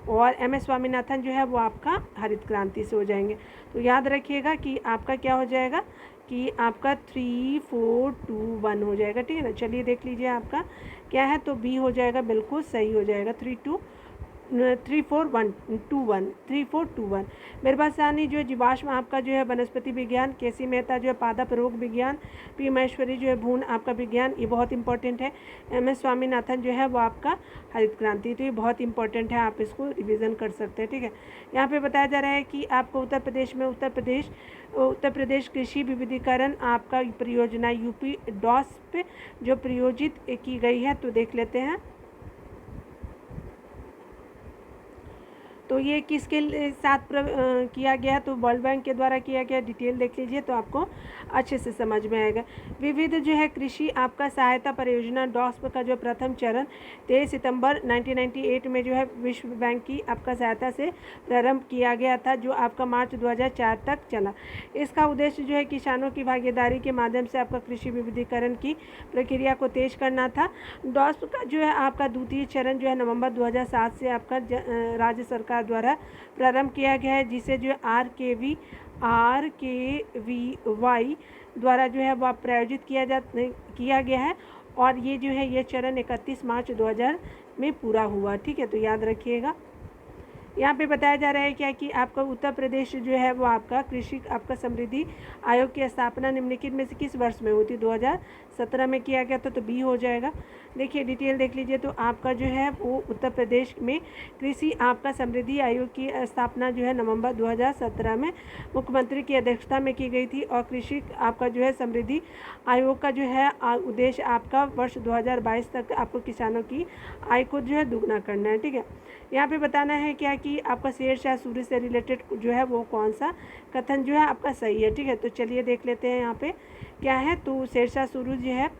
और MS स्वामीनाथन जो है वो आपका हरित क्रांति से हो जाएंगे। तो याद रखिएगा कि आपका क्या हो जाएगा कि आपका 3 4 2 1 हो जाएगा, ठीक है ना। चलिए देख लीजिए आपका क्या है, तो बी हो जाएगा, बिल्कुल सही हो जाएगा। 3 4 2 1 बिरबल साहनी जो है जीवाश्म आपका जो है वनस्पति विज्ञान, केसी मेहता जो है पादप रोग विज्ञान, पी महेश्वरी जो है भ्रूण आपका विज्ञान, ये बहुत इंपॉर्टेंट है। MS स्वामीनाथन जो है वो आपका हरित क्रांति, तो ये बहुत इंपॉर्टेंट है, आप इसको रिवीजन कर सकते हैं, ठीक है। यहाँ पे बताया जा रहा है कि आपको उत्तर प्रदेश में उत्तर प्रदेश कृषि विविधीकरण आपका परियोजना UP DOSP जो प्रयोजित की गई है। तो देख लेते हैं तो ये किसके साथ किया गया, तो वर्ल्ड बैंक के द्वारा किया गया। डिटेल देख लीजिए तो आपको अच्छे से समझ में आएगा। विविध जो है कृषि आपका सहायता परियोजना DOSP का जो प्रथम चरण 23 सितंबर 1998 में जो है विश्व बैंक की आपका सहायता से प्रारंभ किया गया था, जो आपका मार्च 2004 तक चला। इसका उद्देश्य जो है किसानों की भागीदारी के माध्यम से आपका कृषि विविधीकरण की प्रक्रिया को तेज करना था। DOSP का जो है आपका द्वितीय चरण जो है नवंबर 2007 से आपका राज्य सरकार द्वारा प्रारंभ किया गया है, जिसे जो है RKVY द्वारा जो है वह प्रायोजित किया गया है। और ये जो है ये चरण 31 मार्च 2000 में पूरा हुआ, ठीक है। तो याद रखिएगा। यहाँ पे बताया जा रहा है क्या कि आपका उत्तर प्रदेश जो है वो आपका कृषि आपका समृद्धि आयोग की स्थापना निम्नलिखित में से किस वर्ष में हुई थी, 2017 में किया गया था, तो बी हो जाएगा। देखिए डिटेल देख लीजिए तो आपका जो है वो उत्तर प्रदेश में कृषि आपका समृद्धि आयोग की स्थापना जो है नवंबर 2017 में मुख्यमंत्री की अध्यक्षता में की गई थी। और कृषि आपका जो है समृद्धि आयोग का जो है उद्देश्य आपका वर्ष 2022 तक आपको किसानों की आय को जो है दुगना करना है, ठीक है। यहाँ पे बताना है क्या कि आपका शेरशाह सूरी से रिलेटेड जो है वो कौन सा कथन जो है आपका सही है, ठीक है। तो चलिए देख लेते हैं यहाँ पे क्या है। तो शेरशाह सूरी जो है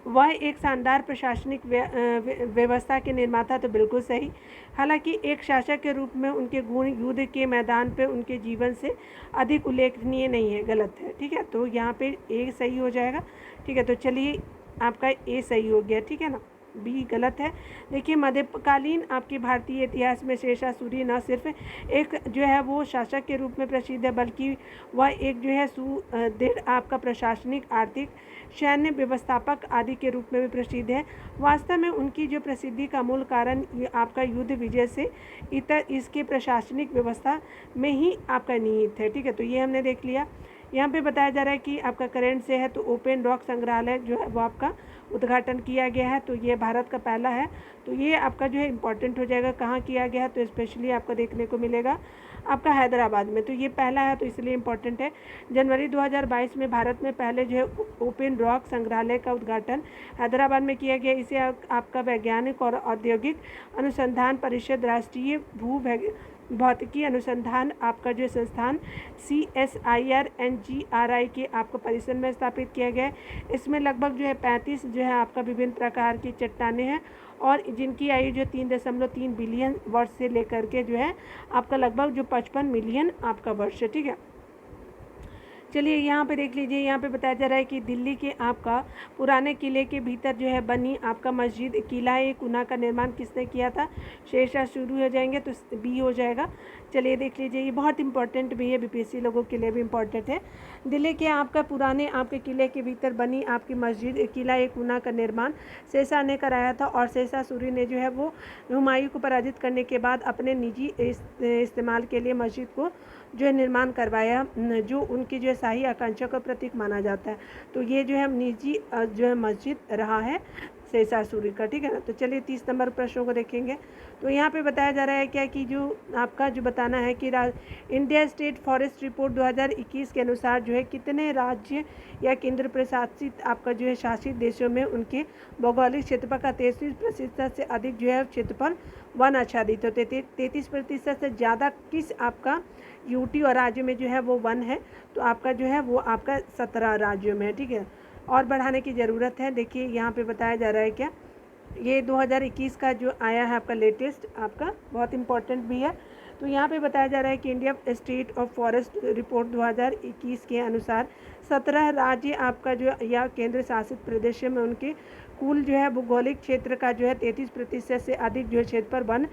वह एक शानदार प्रशासनिक व्यवस्था के निर्माता, तो बिल्कुल सही। हालांकि एक शासक के रूप में उनके गुण युद्ध के मैदान पे उनके जीवन से अधिक उल्लेखनीय नहीं है, गलत है, ठीक है। तो यहाँ पे ए सही हो जाएगा, ठीक है। तो चलिए आपका ए सही हो गया, ठीक है ना, बी गलत है। देखिए मध्यकालीन आपके भारतीय इतिहास में शेरशाह सूरी न सिर्फ एक जो है वो शासक के रूप में प्रसिद्ध है, बल्कि वह एक जो है सुदृढ़ आपका प्रशासनिक, आर्थिक, सैन्य व्यवस्थापक आदि के रूप में भी प्रसिद्ध है। वास्तव में उनकी जो प्रसिद्धि का मूल कारण आपका युद्ध विजय से इतर इसके प्रशासनिक व्यवस्था में ही आपका निहित है, ठीक है। तो ये हमने देख लिया। यहाँ पे बताया जा रहा है कि आपका करंट से है तो ओपन रॉक संग्रहालय जो है वो आपका उद्घाटन किया गया है, तो ये भारत का पहला है। तो ये आपका जो है इम्पॉर्टेंट हो जाएगा, कहाँ किया गया है, तो स्पेशली आपको देखने को मिलेगा आपका हैदराबाद में, तो ये पहला है तो इसलिए इम्पॉर्टेंट है। जनवरी 2022 में भारत में पहले जो है ओपन रॉक संग्रहालय का उद्घाटन हैदराबाद में किया गया। इसे आपका वैज्ञानिक और औद्योगिक अनुसंधान परिषद, राष्ट्रीय भौतिकी अनुसंधान आपका जो संस्थान CSIR NGRI के आपको परिसर में स्थापित किया गया है। इसमें लगभग जो है 35 जो है आपका विभिन्न प्रकार की चट्टानें हैं और जिनकी आयु जो 3.3 बिलियन वर्ष से लेकर के जो है आपका लगभग जो 55 मिलियन आपका वर्ष है। ठीक है, चलिए यहाँ पे देख लीजिए, यहाँ पे बताया जा रहा है कि दिल्ली के आपका पुराने किले के भीतर जो है बनी आपका मस्जिद किला-ए-कुना का निर्माण किसने किया था? शेरशाह शुरू हो जाएंगे तो बी हो जाएगा। चलिए देख लीजिए, ये बहुत इंपॉर्टेंट भी है, BPSC लोगों के लिए भी इम्पॉर्टेंट है। दिल्ली के आपका पुराने आपके किले के भीतर बनी आपकी मस्जिद किला-ए-कुना का निर्माण शेरशाह ने कराया था और शेरशाह सूरी ने जो है वो हुमायूं को पराजित करने के बाद अपने निजी इस्तेमाल के लिए मस्जिद को जो है निर्माण करवाया, जो उनकी जो है शाही आकांक्षा का प्रतीक माना जाता है। तो ये जो है निजी जो है मस्जिद रहा है शेरशाह सूरी का। ठीक है ना, तो चलिए 30 नंबर प्रश्नों को देखेंगे। तो यहाँ पे बताया जा रहा है क्या कि जो आपका जो बताना है कि इंडिया स्टेट फॉरेस्ट रिपोर्ट 2021 के अनुसार जो है कितने राज्य या केंद्र प्रशासित आपका जो है शासित देशों में उनके भौगोलिक क्षेत्रफल का 33% से अधिक जो है क्षेत्रफल वन आच्छादित होते। 33% से ज़्यादा किस आपका यूटी और राज्य में जो है वो वन है, तो आपका जो है वो आपका 17 राज्यों में है। ठीक है, और बढ़ाने की ज़रूरत है। देखिए यहाँ पे बताया जा रहा है क्या, ये 2021 का जो आया है आपका लेटेस्ट आपका बहुत इम्पोर्टेंट भी है। तो यहाँ पे बताया जा रहा है कि India state of forest report 2021 के अनुसार 17 राज्य आपका जो या केंद्र शासित प्रदेशों में उनके कुल जो है भौगोलिक क्षेत्र का जो है 33% से अधिक जो है क्षेत्र पर वन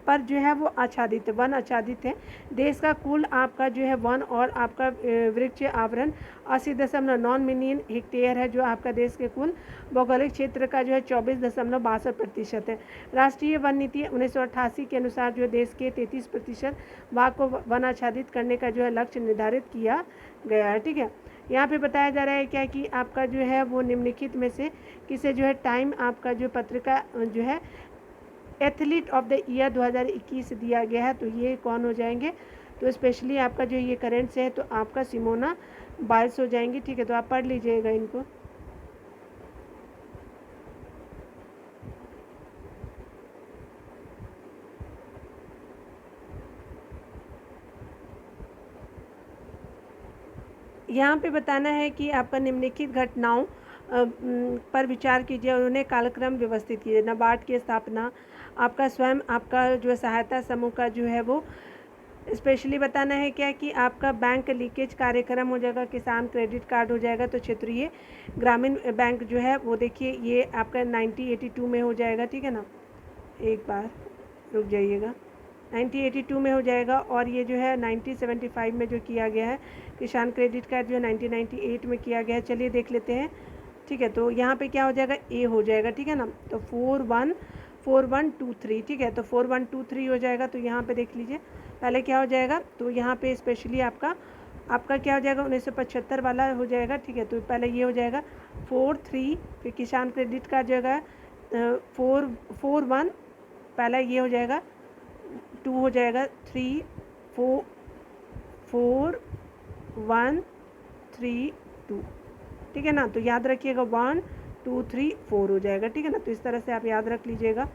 पर जो है वो आच्छादित वन आच्छादित है। देश का कुल आपका जो है वन और आपका वृक्ष आवरण 80.9 मिलियन हेक्टेयर है, जो आपका देश के कुल भौगोलिक क्षेत्र का जो है 24.62% है। राष्ट्रीय वन नीति 1988 के अनुसार जो देश के 33% भाग को वन आच्छादित करने का जो है लक्ष्य निर्धारित किया गया है। ठीक है, यहाँ पे बताया जा रहा है क्या कि आपका जो है वो निम्नलिखित में से किसे जो है टाइम आपका जो पत्रिका जो है एथलीट ऑफ द ईयर 2021 दिया गया है, तो ये कौन हो जाएंगे? तो स्पेशली आपका जो ये करेंट्स है तो आपका सिमोना बाइल्स हो जाएंगी। ठीक है, तो आप पढ़ लीजिएगा इनको। यहाँ पे बताना है कि आपका निम्नलिखित घटनाओं पर विचार कीजिए, उन्होंने कालक्रम व्यवस्थित किए। नाबार्ड की स्थापना, आपका स्वयं आपका जो सहायता समूह का जो है वो स्पेशली बताना है क्या कि आपका बैंक लीकेज कार्यक्रम हो जाएगा, किसान क्रेडिट कार्ड हो जाएगा, तो क्षेत्रीय ग्रामीण बैंक जो है वो देखिए ये आपका 1982 में हो जाएगा। ठीक है ना, एक बार रुक जाइएगा, 1982 में हो जाएगा। और ये जो है 1975 में जो किया गया है किसान क्रेडिट कार्ड जो है 1998 में किया गया है। चलिए देख लेते हैं। ठीक है, तो यहाँ पे क्या हो जाएगा, ए हो जाएगा। ठीक है ना, तो 4123। ठीक है, तो 4123 हो जाएगा। तो यहाँ पे देख लीजिए पहले क्या हो जाएगा, तो यहाँ पे स्पेशली आपका क्या हो जाएगा 1975 वाला हो जाएगा। ठीक है, तो पहले ये हो जाएगा 43, फिर किसान क्रेडिट कार्ड जो है 41, पहला ये हो जाएगा 2 हो जाएगा 3 4 4 1 3 2। ठीक है ना, तो याद रखिएगा 1 2 3 4 हो जाएगा। ठीक है ना, तो इस तरह से आप याद रख लीजिएगा।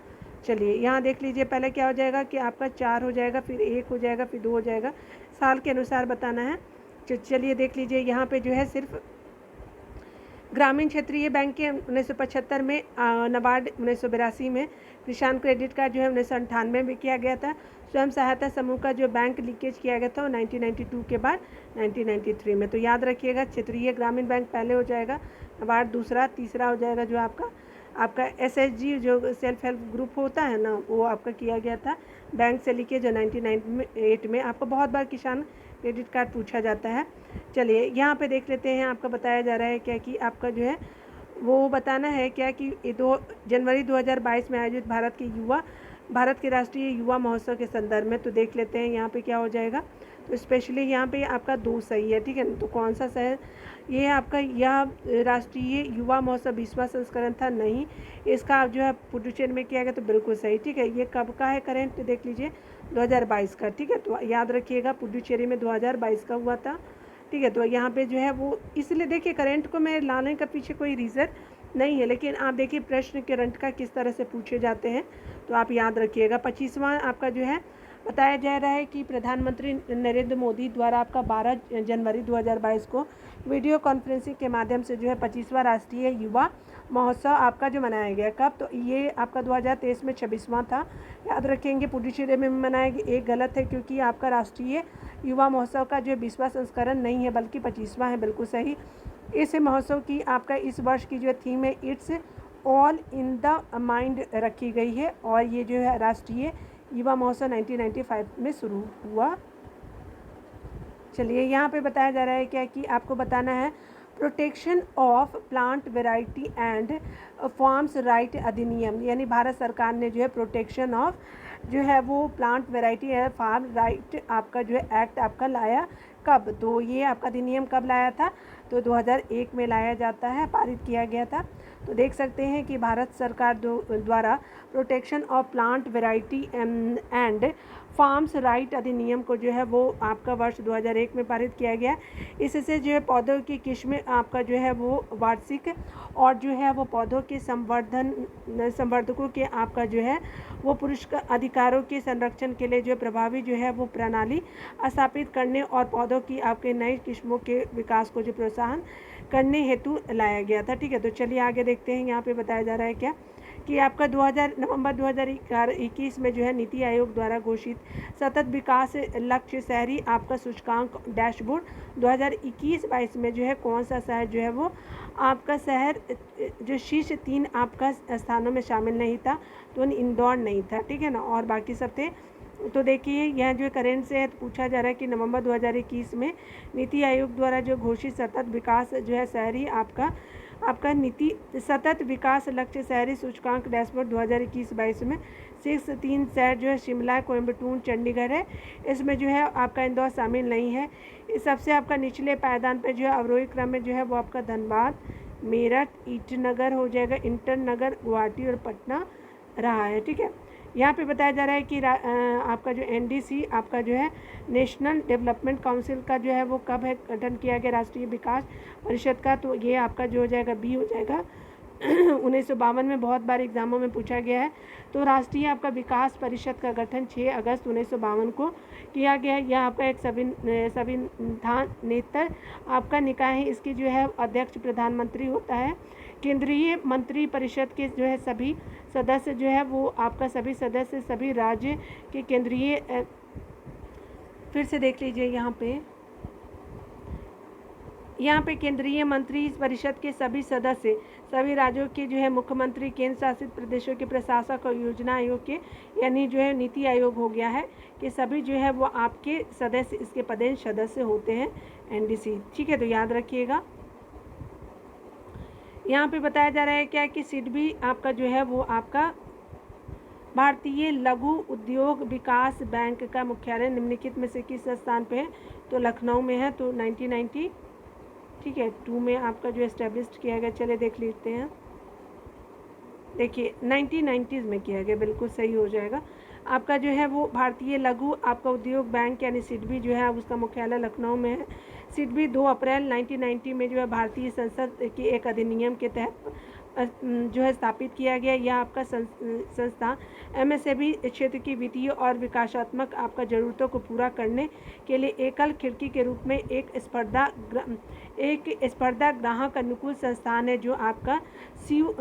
चलिए यहाँ देख लीजिए, पहले क्या हो जाएगा कि आपका 4 हो जाएगा, फिर 1 हो जाएगा, फिर 2 हो जाएगा, साल के अनुसार बताना है। चलिए देख लीजिए, यहाँ पे जो है सिर्फ ग्रामीण क्षेत्रीय बैंक के 1975 में, नाबार्ड 1982 में, किसान क्रेडिट कार्ड जो है 1998 में किया गया था। स्वयं सहायता समूह का जो बैंक लीकेज किया गया था वो 1992 के बाद 1993 में। तो याद रखिएगा, क्षेत्रीय ग्रामीण बैंक पहले हो जाएगा, नाबार्ड दूसरा, तीसरा हो जाएगा जो आपका SHG जो सेल्फ हेल्प ग्रुप होता है ना, वो आपका किया गया था बैंक से लीकेज जो 1998 में। आपको बहुत बार किसान क्रेडिट कार्ड पूछा जाता है। चलिए यहाँ पे देख लेते हैं, आपका बताया जा रहा है क्या कि आपका जो है वो बताना है क्या कि 2 जनवरी 2022 में आयोजित भारत के राष्ट्रीय युवा महोत्सव के संदर्भ में। तो देख लेते हैं यहाँ पे क्या हो जाएगा, तो स्पेशली यहाँ पे आपका 2 सही है, ठीक है ना। तो कौन सा शहर, ये आपका यह राष्ट्रीय युवा महोत्सव 20वां संस्करण था, नहीं। इसका जो है पुडुचेरी में किया गया, तो बिल्कुल सही, ठीक है। ये कब का है करेंट, देख लीजिए 2022 का, ठीक है। तो याद रखिएगा पुडुचेरी में 2022 का हुआ था, ठीक है। तो यहाँ पे जो है वो इसलिए देखिए करेंट को मैं लाने का पीछे कोई रीज़न नहीं है, लेकिन आप देखिए प्रश्न करंट का किस तरह से पूछे जाते हैं, तो आप याद रखिएगा। 25वां आपका जो है बताया जा रहा है कि प्रधानमंत्री नरेंद्र मोदी द्वारा आपका 12 जनवरी 2022 को वीडियो कॉन्फ्रेंसिंग के माध्यम से जो है 25वां राष्ट्रीय युवा महोत्सव आपका जो मनाया गया, कब, तो ये आपका 2023 में 26वां था। याद रखेंगे पुडुचेरी में मनाया गया, एक गलत है क्योंकि आपका राष्ट्रीय युवा महोत्सव का जो 20वां संस्करण नहीं है बल्कि 25वां है, बिल्कुल सही। इस महोत्सव की आपका इस वर्ष की जो थीम है it's all in the mind रखी गई है, और ये जो है राष्ट्रीय युवा महोत्सव 1995 में शुरू हुआ। चलिए यहाँ पे बताया जा रहा है क्या कि आपको बताना है protection of plant variety and farms right अधिनियम, यानी भारत सरकार ने जो है प्रोटेक्शन ऑफ जो है वो प्लांट वेराइटी है फार्म राइट आपका जो है एक्ट आपका लाया कब, तो ये आपका अधिनियम कब लाया था, तो 2001 में लाया जाता है, पारित किया गया था। तो देख सकते हैं कि भारत सरकार द्वारा protection of plant variety and farms right अधिनियम को जो है वो आपका वर्ष 2001 में पारित किया गया। इससे जो है पौधों की किस्में आपका जो है वो वार्षिक और जो है वो पौधों के संवर्धकों के आपका जो है वो पुरस्कार अधिकारों के संरक्षण के लिए जो प्रभावी जो है वो प्रणाली स्थापित करने और पौधों की आपके नई किस्मों के विकास को जो प्रोत्साहन करने हेतु लाया गया था, ठीक है। तो चलिए आगे देखते हैं, यहाँ पे बताया जा रहा है क्या कि आपका नवंबर 2021 में जो है नीति आयोग द्वारा घोषित सतत विकास लक्ष्य शहरी आपका सूचकांक डैशबोर्ड 2021-22 में जो है कौन सा शहर जो है वो आपका शहर जो शीर्ष 3 आपका स्थानों में शामिल नहीं था, तो इंदौर नहीं था, ठीक है ना, और बाकी सब थे। तो देखिए यह जो करेंट से है तो पूछा जा रहा है कि नवंबर 2021 में नीति आयोग द्वारा जो घोषित सतत विकास जो है शहरी आपका नीति सतत विकास लक्ष्य शहरी सूचकांक डैशबोर्ड 2021-22 में शीर्ष 3 शहर जो है शिमला, कोयम्बटूर, चंडीगढ़ है। इसमें जो है आपका इंदौर शामिल नहीं है। इस सबसे आपका निचले पायदान पर जो है अवरोही क्रम में जो है वो आपका धनबाद, मेरठ, ईटानगर हो जाएगा, इंटरनगर, गुवाहाटी और पटना रहा है, ठीक है। यहाँ पे बताया जा रहा है कि आपका जो NDC आपका जो है नेशनल डेवलपमेंट काउंसिल का जो है वो कब है गठन किया गया राष्ट्रीय विकास परिषद का, तो ये आपका जो हो जाएगा बी हो जाएगा 1952 में बहुत बार एग्जामों में पूछा गया है। तो राष्ट्रीय आपका विकास परिषद का गठन 6 अगस्त 1952 को किया गया है। यह आपका एक संविधानेतर आपका निकाय है। इसकी जो है अध्यक्ष प्रधानमंत्री होता है। केंद्रीय मंत्री परिषद के जो है सभी सदस्य जो है वो आपका सभी सदस्य सभी राज्य के केंद्रीय फिर से देख लीजिए यहाँ पे केंद्रीय मंत्री परिषद के सभी सदस्य सभी राज्यों के जो है मुख्यमंत्री, केंद्र शासित प्रदेशों के प्रशासक और योजना आयोग के यानी जो है नीति आयोग हो गया है कि सभी जो है वो आपके सदस्य इसके पदेन सदस्य होते हैं NDC, ठीक है। तो याद रखिएगा। यहाँ पे बताया जा रहा है क्या कि सिडबी आपका जो है वो आपका भारतीय लघु उद्योग विकास बैंक का मुख्यालय निम्नलिखित में से किस स्थान पे है, तो लखनऊ में है, तो 1990 ठीक है 2 में आपका जो एस्टेब्लिश किया गया। चले देख लेते हैं, देखिए 1990s में किया गया, बिल्कुल सही हो जाएगा। आपका जो है वो भारतीय लघु आपका उद्योग बैंक यानी सिडबी जो है उसका मुख्यालय लखनऊ में है। सिडबी 2 अप्रैल 1990 में जो है भारतीय संसद के एक अधिनियम के तहत जो है स्थापित किया गया। यह आपका संस्था MSME क्षेत्र की वित्तीय और विकासात्मक आपका ज़रूरतों को पूरा करने के लिए एकल खिड़की के रूप में एक स्पर्धा ग्राहक अनुकूल संस्थान है, जो आपका शिव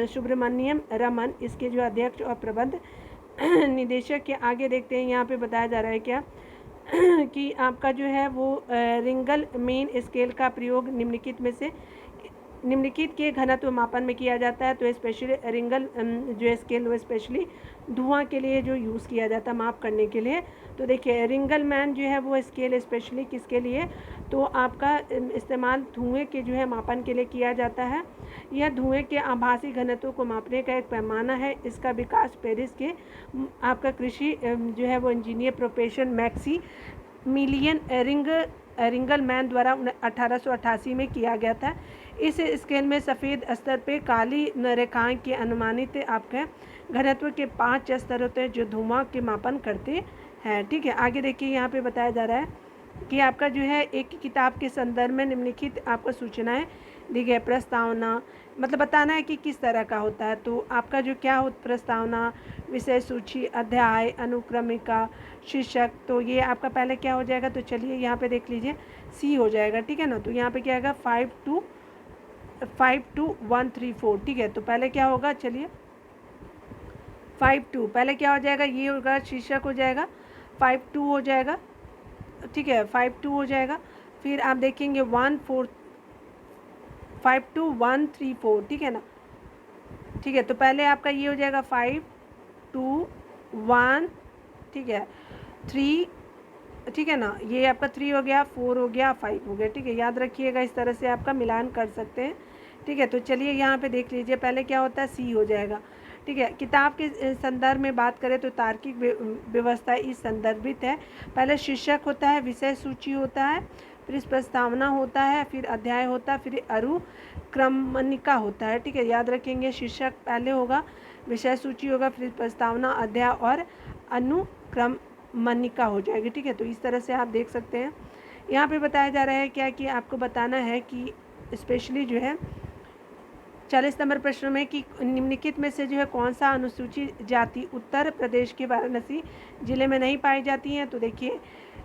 सुब्रमण्यम रमन इसके जो अध्यक्ष और प्रबंध निदेशक के। आगे देखते हैं, यहाँ पे बताया जा रहा है क्या कि आपका जो है वो रिंगल मेन स्केल का प्रयोग निम्नलिखित में से निम्नलिखित के घनत्व मापन में किया जाता है। तो स्पेशली रिंगल जो स्केल वो स्पेशली धुआं के लिए जो यूज़ किया जाता है माप करने के लिए। तो देखिए रिंगल मैन जो है वो स्केल स्पेशली किसके लिए, तो आपका इस्तेमाल धुएं के जो है मापन के लिए किया जाता है। यह धुएं के आभासी घनत्व को मापने का एक पैमाना है। इसका विकास पेरिस के आपका कृषि जो है वो engineer professor Maximilian Ringelmann द्वारा 1888 में किया गया था। इस स्केल में सफ़ेद स्तर पे काली रेखाएं के अनुमानित आपके घनत्व के 5 स्तर होते हैं जो धुआं के मापन करते हैं। ठीक है, आगे देखिए यहाँ पे बताया जा रहा है कि आपका जो है एक किताब के संदर्भ में निम्नलिखित आपको सूचनाएं दी गई। प्रस्तावना मतलब बताना है कि किस तरह का होता है। तो आपका जो क्या हो प्रस्तावना, विषय सूची, अध्याय, अनुक्रमिका, शीर्षक। तो ये आपका पहले क्या हो जाएगा, तो चलिए यहाँ पे देख लीजिए सी हो जाएगा। ठीक है ना, तो यहाँ पे क्या आएगा 52134। ठीक है, तो पहले क्या होगा, चलिए 52 पहले क्या हो जाएगा, ये होगा शीर्षक हो जाएगा, 52 हो जाएगा। ठीक है, 52 हो जाएगा। फिर आप देखेंगे 52134। ठीक है ना, ठीक है, तो पहले आपका ये हो जाएगा 521, ठीक है 3, ठीक है ना, ये आपका 3 हो गया, 4 हो गया, 5 हो गया। ठीक है, याद रखिएगा, इस तरह से आपका मिलान कर सकते हैं। ठीक है, तो चलिए यहाँ पे देख लीजिए पहले क्या होता है, सी हो जाएगा। ठीक है, किताब के संदर्भ में बात करें तो तार्किक व्यवस्था इस संदर्भित है। पहले शीर्षक होता है, विषय सूची होता है, फिर प्रस्तावना होता है, फिर अध्याय होता है, फिर अनुक्रमणिका होता है। ठीक है, याद रखेंगे, शीर्षक पहले होगा, विषय सूची होगा, फिर प्रस्तावना, अध्याय और अनुक्रमणिका हो जाएगी। ठीक है, तो इस तरह से आप देख सकते हैं। यहाँ पे बताया जा रहा है क्या कि आपको बताना है कि स्पेशली जो है 40 नंबर प्रश्न में कि निम्नलिखित में से जो है कौन सा अनुसूचित जाति उत्तर प्रदेश के वाराणसी जिले में नहीं पाई जाती हैं। तो देखिए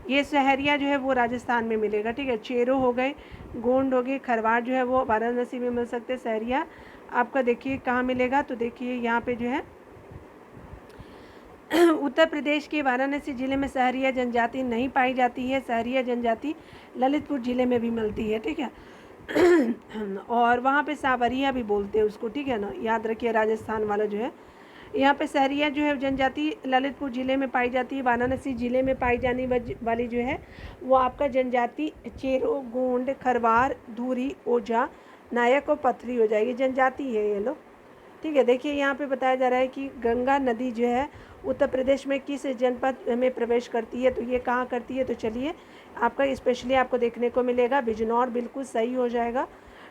ये सहरिया जो है वो राजस्थान में मिलेगा। ठीक है, चेरो हो गए, गोंड हो गए, खरवार जो है वो वाराणसी में मिल सकते हैं। सहरिया आपका देखिए कहाँ मिलेगा, तो देखिए यहाँ पे जो है उत्तर प्रदेश के वाराणसी जिले में सहरिया जनजाति नहीं पाई जाती है। सहरिया जनजाति ललितपुर जिले में भी मिलती है। ठीक है और वहाँ पे सावरिया भी बोलते हैं उसको। ठीक है ना, याद रखिए, राजस्थान वाला जो है यहाँ पे सहरिया जो है जनजाति ललितपुर ज़िले में पाई जाती है। वाराणसी ज़िले में पाई जाने वाली जो है वो आपका जनजाति चेरो, गोंड, खरवार, धूरी, ओझा, नायक और पथरी हो जाएगी, जनजाति है ये लोग। ठीक है, देखिए यहाँ पे बताया जा रहा है कि गंगा नदी जो है उत्तर प्रदेश में किस जनपद में प्रवेश करती है। तो ये कहाँ करती है, तो चलिए आपका स्पेशली आपको देखने को मिलेगा बिजनौर, बिल्कुल सही हो जाएगा।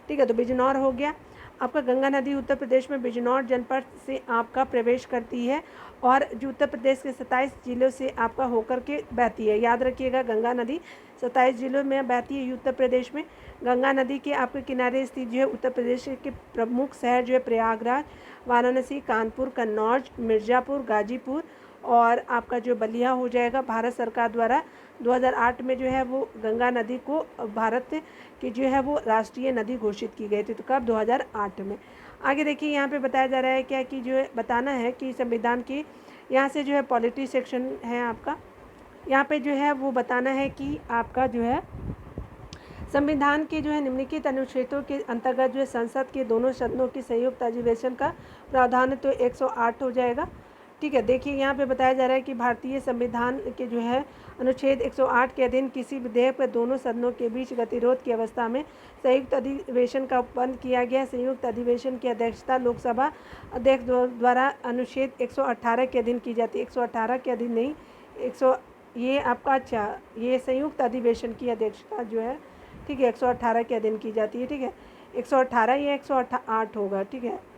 ठीक है, तो बिजनौर हो गया आपका। गंगा नदी उत्तर प्रदेश में बिजनौर जनपद से आपका प्रवेश करती है और जो उत्तर प्रदेश के 27 जिलों से आपका होकर के बहती है। याद रखिएगा, गंगा नदी 27 जिलों में बहती है उत्तर प्रदेश में। गंगा नदी के आपके किनारे स्थित जो है उत्तर प्रदेश के प्रमुख शहर जो है प्रयागराज, वाराणसी, कानपुर, कन्नौज, मिर्ज़ापुर, गाजीपुर और आपका जो बलिया हो जाएगा। भारत सरकार द्वारा 2008 में जो है वो गंगा नदी को भारत की जो है वो राष्ट्रीय नदी घोषित की गई थी। तो कब, 2008 में। आगे देखिए यहाँ पे बताया जा रहा है क्या कि जो है बताना है कि संविधान की यहाँ से जो है पॉलिटी सेक्शन है आपका, यहाँ पे जो है वो बताना है कि आपका जो है संविधान के जो है निम्नलिखित अनुच्छेदों के अंतर्गत जो है संसद के दोनों सदनों की संयुक्त अधिवेशन का प्रावधान तो 108 हो जाएगा। ठीक है, देखिए यहाँ पे बताया जा रहा है कि भारतीय संविधान के जो है अनुच्छेद 108 के अधीन किसी विधेयक पर दोनों सदनों के बीच गतिरोध की अवस्था में संयुक्त अधिवेशन का उपबंध किया गया। संयुक्त अधिवेशन की अध्यक्षता लोकसभा अध्यक्ष द्वारा अनुच्छेद 118 के अधीन की जाती है। 118 के अधीन नहीं, 100 ये आपका अच्छा, ये संयुक्त अधिवेशन की अध्यक्षता जो है, ठीक है, 118 के अधीन की जाती है। ठीक है, 118 या 108 होगा। ठीक है,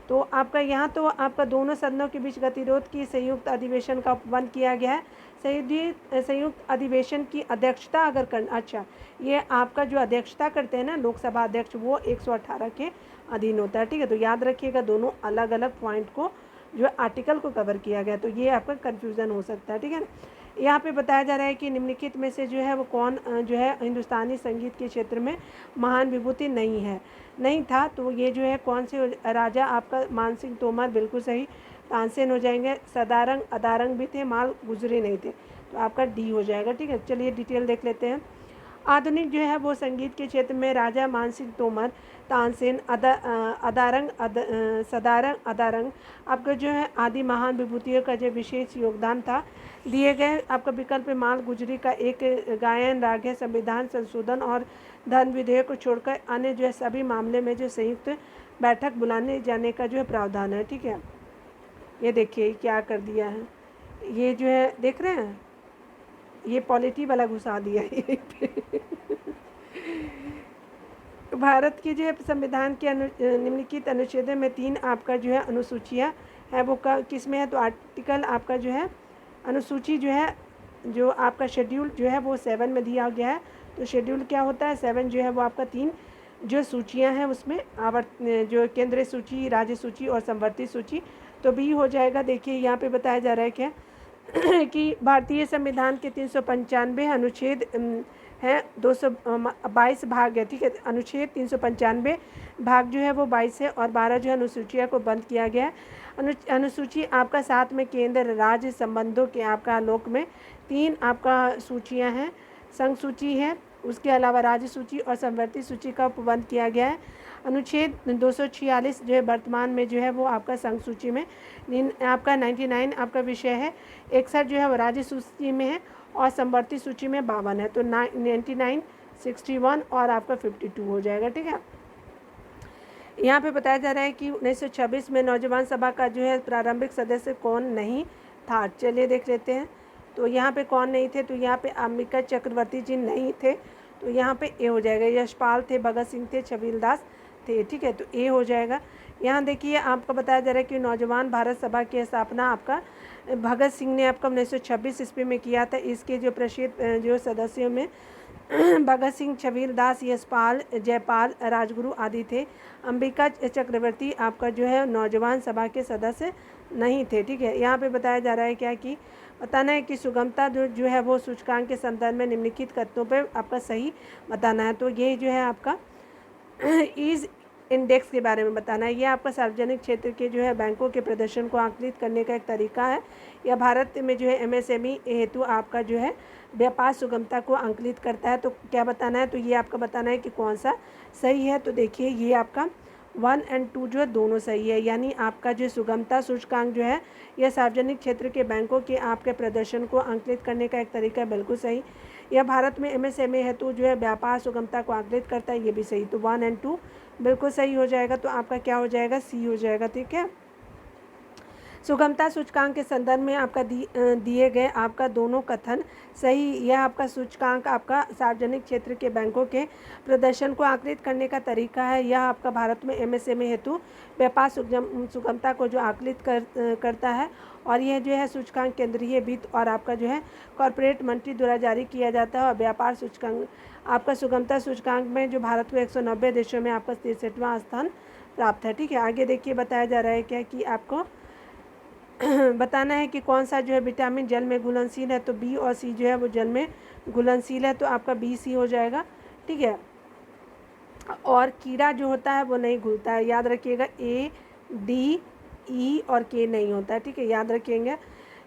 तो आपका यहाँ तो आपका दोनों सदनों के बीच गतिरोध की संयुक्त अधिवेशन का उपबंध किया गया है। संयुक्त अधिवेशन की अध्यक्षता अगर कर, अच्छा ये आपका जो अध्यक्षता करते हैं ना लोकसभा अध्यक्ष, वो 118 के अधीन होता है। ठीक है, तो याद रखिएगा दोनों अलग अलग पॉइंट को जो आर्टिकल को कवर किया गया, तो ये आपका कन्फ्यूज़न हो सकता है। ठीक है ना, यहाँ पे बताया जा रहा है कि निम्नलिखित में से जो है वो कौन जो है हिंदुस्तानी संगीत के क्षेत्र में महान विभूति नहीं था। तो ये जो है कौन से राजा, आपका मानसिंह तोमर, बिल्कुल सही, तानसेन हो जाएंगे। सदारंग अदारंग भी थे, माल गुजरी नहीं थे, तो आपका डी हो जाएगा। ठीक है, चलिए डिटेल देख लेते हैं। आधुनिक जो है वो संगीत के क्षेत्र में राजा मानसिंह तोमर तानसेन, सदारंग, अदारंग आपका जो है आदि महान विभूतियों का जो विशेष योगदान था। दिए गए आपका विकल्प माल गुजरी का एक गायन राग है। संविधान संशोधन और धन विधेयक को छोड़कर अन्य जो है सभी मामले में जो संयुक्त बैठक बुलाने जाने का जो है प्रावधान है। ठीक है, ये देखिए क्या कर दिया है, ये जो है देख रहे हैं, ये पॉलिटी वाला घुसा दिया है भारत के जो है संविधान के निम्नलिखित अनुच्छेदों में 3 आपका जो है अनुसूचियाँ है, वो किस में है, तो आर्टिकल आपका जो है अनुसूची जो है, जो आपका शेड्यूल जो है वो 7 में दिया गया है। तो शेड्यूल क्या होता है, 7 जो है वो आपका 3 जो सूचियां हैं उसमें जो केंद्रीय सूची, राज्य सूची और संवर्ती सूची, तो बी हो जाएगा। देखिए यहाँ पे बताया जा रहा है क्या कि भारतीय संविधान के 395 अनुच्छेद हैं, 222 भाग है। ठीक है, अनुच्छेद 395 भाग जो है वो 22 है और 12 जो है अनुसूचियाँ को बंद किया गया है। अनुसूची आपका 7 में केंद्र राज्य संबंधों के आपका आलोक में 3 आपका सूचियाँ हैं, संघ सूची है, उसके अलावा राज्य सूची और संवर्ती सूची का उपबंध किया गया है। अनुच्छेद 246 जो है वर्तमान में जो है वो आपका संघ सूची में, आपका 99 आपका विषय है, 61 जो है वो राज्य सूची में है और संवर्ती सूची में 52 है। तो 99, 61 और आपका 52 हो जाएगा। ठीक है, यहाँ पे बताया जा रहा है कि 1926 में नौजवान सभा का जो है प्रारंभिक सदस्य कौन नहीं था। चलिए देख लेते हैं। तो यहाँ पे कौन नहीं थे, तो यहाँ पे अंबिका चक्रवर्ती जी नहीं थे, तो यहाँ पे ए हो जाएगा। यशपाल थे, भगत सिंह थे, छबीलदास थे। ठीक है, तो ए हो जाएगा। यहाँ देखिए आपका बताया जा रहा है कि नौजवान भारत सभा की स्थापना आपका भगत सिंह ने आपका 1926 ईस्वी में किया था। इसके जो प्रसिद्ध जो सदस्यों में भगत सिंह, छबीलदास, यशपाल, जयपाल, राजगुरु आदि थे। अंबिका चक्रवर्ती आपका जो है नौजवान सभा के सदस्य नहीं थे। ठीक है, यहाँ पे बताया जा रहा है क्या कि बताना है कि सुगमता जो है वो सूचकांक के संदर्भ में निम्नलिखित कथनों पर आपका सही बताना है। तो ये जो है आपका ईज इंडेक्स के बारे में बताना है। यह आपका सार्वजनिक क्षेत्र के जो है बैंकों के प्रदर्शन को आंकलित करने का एक तरीका है। यह भारत में जो है एमएसएमई हेतु आपका जो है व्यापार सुगमता को आंकलित करता है। तो क्या बताना है, तो ये आपका बताना है कि कौन सा सही है। तो देखिए ये आपका 1 और 2 जो है दोनों सही है, यानी आपका जो सुगमता सूचकांक जो है यह सार्वजनिक क्षेत्र के बैंकों के आपके प्रदर्शन को आंकलित करने का एक तरीका है, बिल्कुल सही। यह भारत में एमएसएमई हेतु जो है व्यापार सुगमता को आंकलित करता है, ये भी सही। तो 1 और 2 बिल्कुल सही हो जाएगा। तो आपका क्या हो जाएगा, सी हो जाएगा। ठीक है, सुगमता सूचकांक के संदर्भ में आपका दिए गए आपका दोनों कथन सही। यह आपका सूचकांक आपका सार्वजनिक क्षेत्र के बैंकों के प्रदर्शन को आंकलित करने का तरीका है। यह आपका भारत में एमएसएमई हेतु व्यापार सुगमता को जो आंकलित करता है और यह जो है सूचकांक केंद्रीय वित्त और आपका जो है कॉरपोरेट मंत्री द्वारा जारी किया जाता है। और व्यापार सूचकांक आपका सुगमता सूचकांक में जो भारत में 190 देशों में आपका 63वां स्थान प्राप्त है। ठीक है, आगे देखिए बताया जा रहा है क्या कि आपको बताना है कि कौन सा जो है विटामिन जल में घुलनशील है। तो बी और सी जो है वो जल में घुलनशील है, तो आपका बी सी हो जाएगा। ठीक है, और कीड़ा जो होता है वो नहीं घुलता है, याद रखिएगा। ए, डी, ई और के नहीं होता है। ठीक है, याद रखेंगे।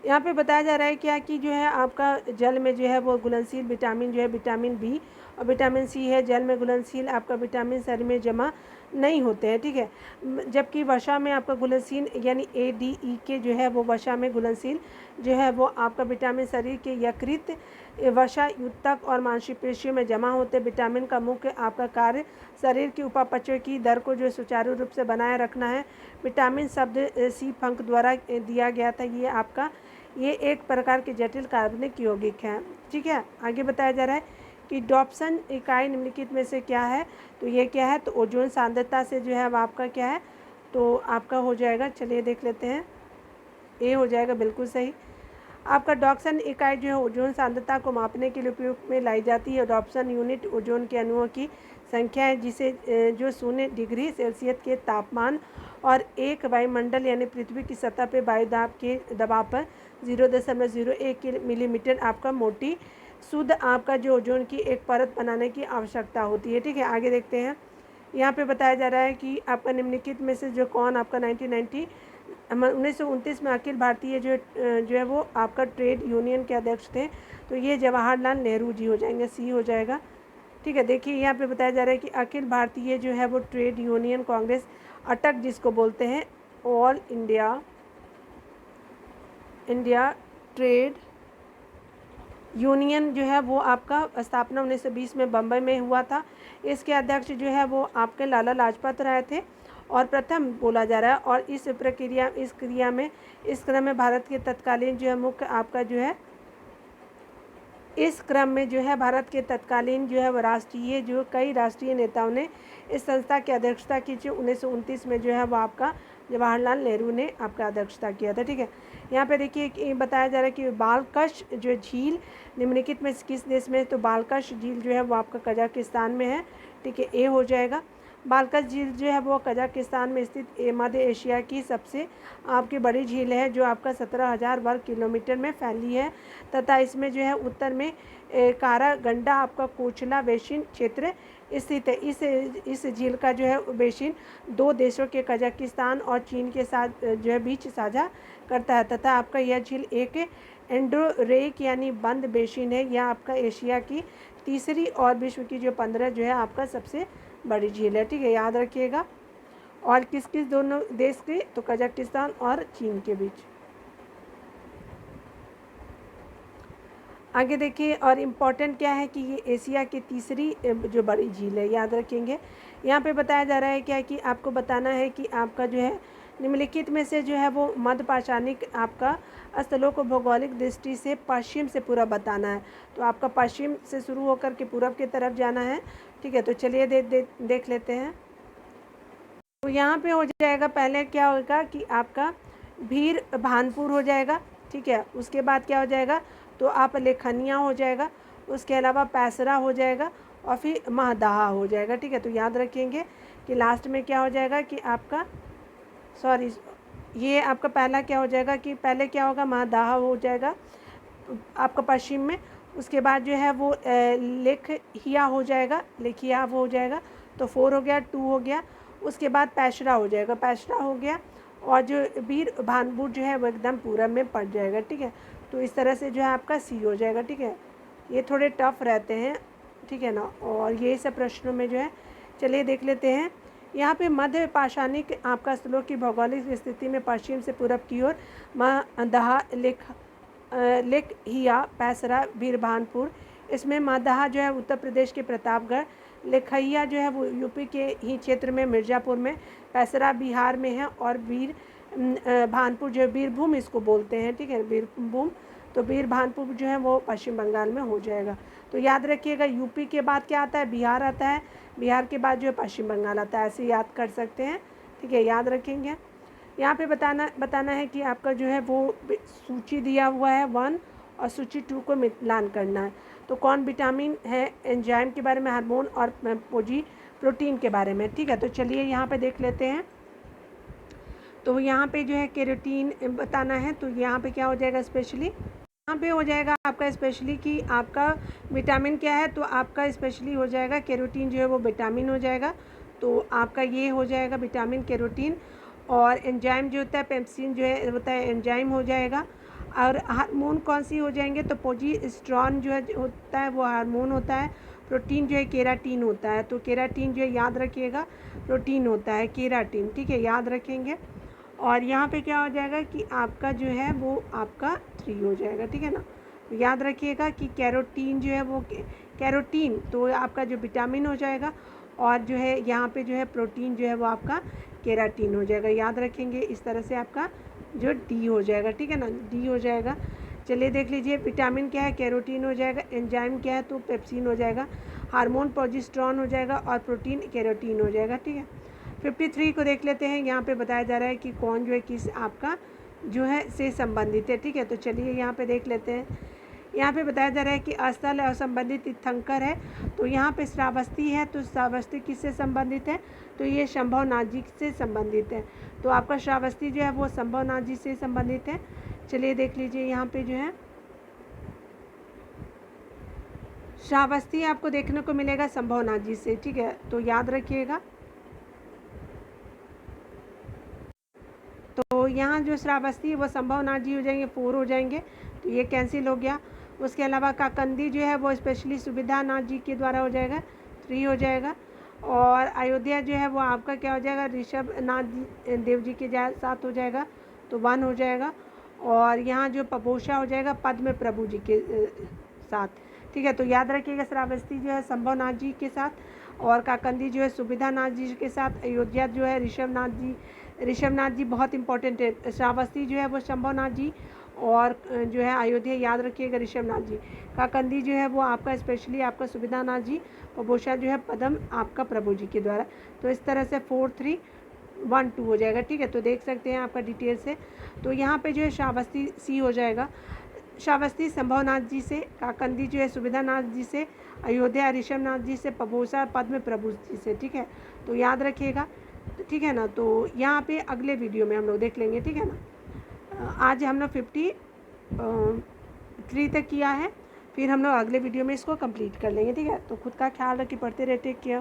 यहाँ पे बताया जा रहा है क्या कि जो है आपका जल में जो है वो घुलनशील विटामिन जो है विटामिन बी और विटामिन सी है। जल में घुलनशील आपका विटामिन शरीर में जमा नहीं होते हैं। ठीक है, जबकि वसा में आपका घुलनशील यानी ए, डी, ई के जो है वो वसा में घुलनशील जो है वो आपका विटामिन शरीर के यकृत, वसा, ऊतक और मांसपेशियों में जमा होते। विटामिन का मुख्य आपका कार्य शरीर की उपापचय की दर को जो सुचारू रूप से बनाए रखना है। विटामिन शब्द सी फंक द्वारा दिया गया था। ये एक प्रकार के जटिल कार्बनिक यौगिक हैं। ठीक है, आगे बताया जा रहा है कि डॉप्सन इकाई निम्नलिखित में से क्या है। तो ये क्या है, तो ओजोन सांद्रता से जो है अब आपका क्या है, तो आपका हो जाएगा। चलिए देख लेते हैं, ए हो जाएगा, बिल्कुल सही। आपका डॉप्सन इकाई जो है ओजोन सांद्रता को मापने के लिए उपयोग में लाई जाती है। डॉप्सन यूनिट ओजोन के अणुओं की संख्या है जिसे जो 0 डिग्री सेल्सियस के तापमान और 1 वायुमंडल यानी पृथ्वी की सतह पर वायुदाब के दबाव पर 0.01 मिलीमीटर आपका मोटी शुद्ध आपका जो ओजोन की एक परत बनाने की आवश्यकता होती है। ठीक है, आगे देखते हैं। यहाँ पे बताया जा रहा है कि आपका निम्नलिखित में से जो कौन आपका 1929 में अखिल भारतीय जो है वो आपका ट्रेड यूनियन के अध्यक्ष थे। तो ये जवाहरलाल नेहरू जी हो जाएंगे, सी हो जाएगा। ठीक है। देखिए यहाँ पे बताया जा रहा है कि अखिल भारतीय जो है वो ट्रेड यूनियन कांग्रेस अटक जिसको बोलते हैं, ऑल इंडिया ट्रेड यूनियन जो है वो आपका स्थापना 1920 में बम्बई में हुआ था। इसके अध्यक्ष जो है वो आपके लाला लाजपत राय थे और प्रथम बोला जा रहा है। और इस क्रम में भारत के तत्कालीन जो है मुख्य आपका जो है इस क्रम में जो है भारत के तत्कालीन जो है वो कई राष्ट्रीय नेताओं ने इस संस्था की अध्यक्षता की थी। 1929 में जो है वो आपका जवाहरलाल नेहरू ने आपका अध्यक्षता किया था। ठीक है। यहाँ पे देखिए बताया जा रहा है कि बालकश जो झील निम्नलिखित में किस देश में है, तो बालकश झील जो है वो आपका कजाकिस्तान में है। ठीक है, ए हो जाएगा। बालकश झील जो है वो कजाकिस्तान में स्थित मध्य एशिया की सबसे आपकी बड़ी झील है, जो आपका 17,000 वर्ग किलोमीटर में फैली है तथा इसमें जो है उत्तर में कारागंडा आपका कोचला बेसिन क्षेत्र स्थित है। इस झील का जो है बेसिन दो देशों के कजाकिस्तान और चीन के साथ जो है बीच साझा करता है तथा आपका यह झील एक एंडोरेक यानी बंद बेसिन है। यह आपका एशिया की तीसरी और विश्व की जो 15 जो है आपका सबसे बड़ी झील है। ठीक है, याद रखिएगा। और किस किस दोनों देश के, तो कजाकिस्तान और चीन के बीच। आगे देखिए, और इम्पॉर्टेंट क्या है कि ये एशिया की तीसरी जो बड़ी झील है, याद रखेंगे। यहाँ पे बताया जा रहा है क्या कि आपको बताना है कि आपका जो है निम्नलिखित में से जो है वो मध्य पाषाणिक आपका स्थलों को भौगोलिक दृष्टि से पश्चिम से पूरब बताना है। तो आपका पश्चिम से शुरू होकर के पूरब की तरफ जाना है। ठीक है, तो चलिए देख लेते हैं। तो यहाँ पे हो जाएगा, पहले क्या होगा कि आपका भीर भानपुर हो जाएगा। ठीक है, उसके बाद क्या हो जाएगा, तो आप लेखनिया हो जाएगा, उसके अलावा पैसरा हो जाएगा और फिर महदाहा हो जाएगा। ठीक है, तो याद रखेंगे कि लास्ट में क्या हो जाएगा कि आपका ये आपका पहला क्या हो जाएगा कि पहले क्या होगा, महदाहा हो जाएगा आपका पश्चिम में। उसके बाद जो है वो लेखिया हो जाएगा, हो जाएगा, तो 4 हो गया, 2 हो गया। उसके बाद पैसरा हो जाएगा, पैसरा हो गया। और जो वीर भानपुर जो है वो एकदम पूरब में पड़ जाएगा। ठीक है, तो इस तरह से जो है आपका सी हो जाएगा। ठीक है, ये थोड़े टफ रहते हैं। ठीक है ना, और ये सब प्रश्नों में जो है, चलिए देख लेते हैं। यहाँ पे मध्य पाषाणिक आपका स्थलों की भौगोलिक स्थिति में पश्चिम से पूरब की ओर महदाहा लेखिया पैसरा वीरभानपुर। इसमें महदाहा जो है उत्तर प्रदेश के प्रतापगढ़, लेखैया जो है वो यूपी के ही क्षेत्र में मिर्ज़ापुर में, पैसरा बिहार में है और भानपुर जो है बीरभूम इसको बोलते हैं। ठीक है, बीरभूम, तो भानपुर जो है वो पश्चिम बंगाल में हो जाएगा। तो याद रखिएगा, यूपी के बाद क्या आता है, बिहार आता है, बिहार के बाद जो है पश्चिम बंगाल आता है, ऐसे याद कर सकते हैं। ठीक है, याद रखेंगे। यहाँ पे बताना है कि आपका जो है वो सूची दिया हुआ है 1 और सूची 2 को मिलान करना है। तो कौन विटामिन है, एंजाइम के बारे में, हार्मोन और प्रोटीन के बारे में। ठीक है, तो चलिए यहाँ पे देख लेते हैं। तो यहाँ पे जो है केरोटीन बताना है, तो यहाँ पे क्या हो जाएगा स्पेशली, यहाँ पे हो जाएगा आपका स्पेशली कि आपका विटामिन क्या है, तो आपका स्पेशली हो जाएगा केरोटीन जो है वो विटामिन हो जाएगा। तो आपका ये हो जाएगा विटामिन केरोटीन। और एंजाइम जो होता है पेप्सिन जो है होता है एंजाइम हो जाएगा। और हार्मोन कौन सी हो जाएंगे, तो प्रोजेस्टेरोन जो है होता है वो हार्मोन होता है। प्रोटीन जो है केराटिन होता है, तो केराटिन जो है याद रखिएगा प्रोटीन होता है केराटिन। ठीक है, याद रखेंगे। और यहाँ पे क्या हो जाएगा कि आपका जो है वो आपका 3 हो जाएगा। ठीक है ना, तो याद रखिएगा कि कैरोटीन जो है वो कैरोटीन तो आपका जो विटामिन हो जाएगा। और जो है यहाँ पे जो है प्रोटीन जो है वो आपका केराटिन हो जाएगा। याद रखेंगे, इस तरह से आपका जो डी हो जाएगा। ठीक है ना, डी हो जाएगा। चलिए देख लीजिए, विटामिन क्या है, कैरोटीन हो जाएगा। एंजाइम क्या है, तो पेप्सिन हो जाएगा। हार्मोन प्रोजेस्टेरोन हो जाएगा और प्रोटीन केरोटीन हो जाएगा। ठीक है, 53 को देख लेते हैं। यहाँ पे बताया जा रहा है कि कौन जो है किस आपका जो है से संबंधित है। ठीक है, तो चलिए यहाँ पे देख लेते हैं। यहाँ पे बताया जा रहा है कि स्थल और संबंधित तीर्थंकर है, तो यहाँ पे श्रावस्ती है, तो श्रावस्ती किससे संबंधित है, तो ये शंभवनाथ जी से संबंधित है। तो आपका श्रावस्ती जो है वो शंभवनाथ जी से संबंधित है। चलिए देख लीजिए, यहाँ पे जो है श्रावस्ती आपको देखने को मिलेगा शंभवनाथ जी से। ठीक है, तो याद रखिएगा। तो यहाँ जो श्रावस्ती है वो शंभवनाथ जी हो जाएंगे, 4 हो जाएंगे, तो ये कैंसिल हो गया। उसके अलावा काकंदी जो है वो स्पेशली सुविधानाथ जी के द्वारा हो जाएगा, 3 हो जाएगा। और अयोध्या जो है वो आपका क्या हो जाएगा, ऋषभ नाथ जी देव जी के साथ हो जाएगा, तो 1 हो जाएगा। और यहाँ जो पपोषा हो जाएगा पद्म प्रभु जी के साथ, ठीक है। तो याद रखिएगा, श्रावस्ती जो है संभवनाथ जी के साथ, और काकंदी जो है सुविधानाथ जी के साथ, अयोध्या जो है ऋषभनाथ जी बहुत इंपॉर्टेंट है। श्रावस्ती जो है वो शंभवनाथ जी, और जो है अयोध्या याद रखिएगा ऋषभनाथ जी। काकंदी जो है वो आपका स्पेशली आपका सुविधानाथ जी, पपोषा जो है पद्म आपका प्रभु जी के द्वारा। तो इस तरह से 4, 3, 1, 2 हो जाएगा, ठीक है। तो देख सकते हैं आपका डिटेल से। तो यहाँ पे जो है श्रावस्ती सी हो जाएगा, श्रावस्ती संभवनाथ जी से, काकंदी जो है सुविधानाथ जी से, अयोध्या ऋषभनाथ जी से, पपोषा पद्म प्रभु जी से, ठीक है। तो याद रखिएगा, ठीक है ना। तो यहाँ पे अगले वीडियो में हम लोग देख लेंगे, ठीक है ना। आज हम लोग 53 तक किया है, फिर हम लोग अगले वीडियो में इसको कंप्लीट कर लेंगे, ठीक है। तो खुद का ख्याल रखिए, पढ़ते रहे, टेक केयर।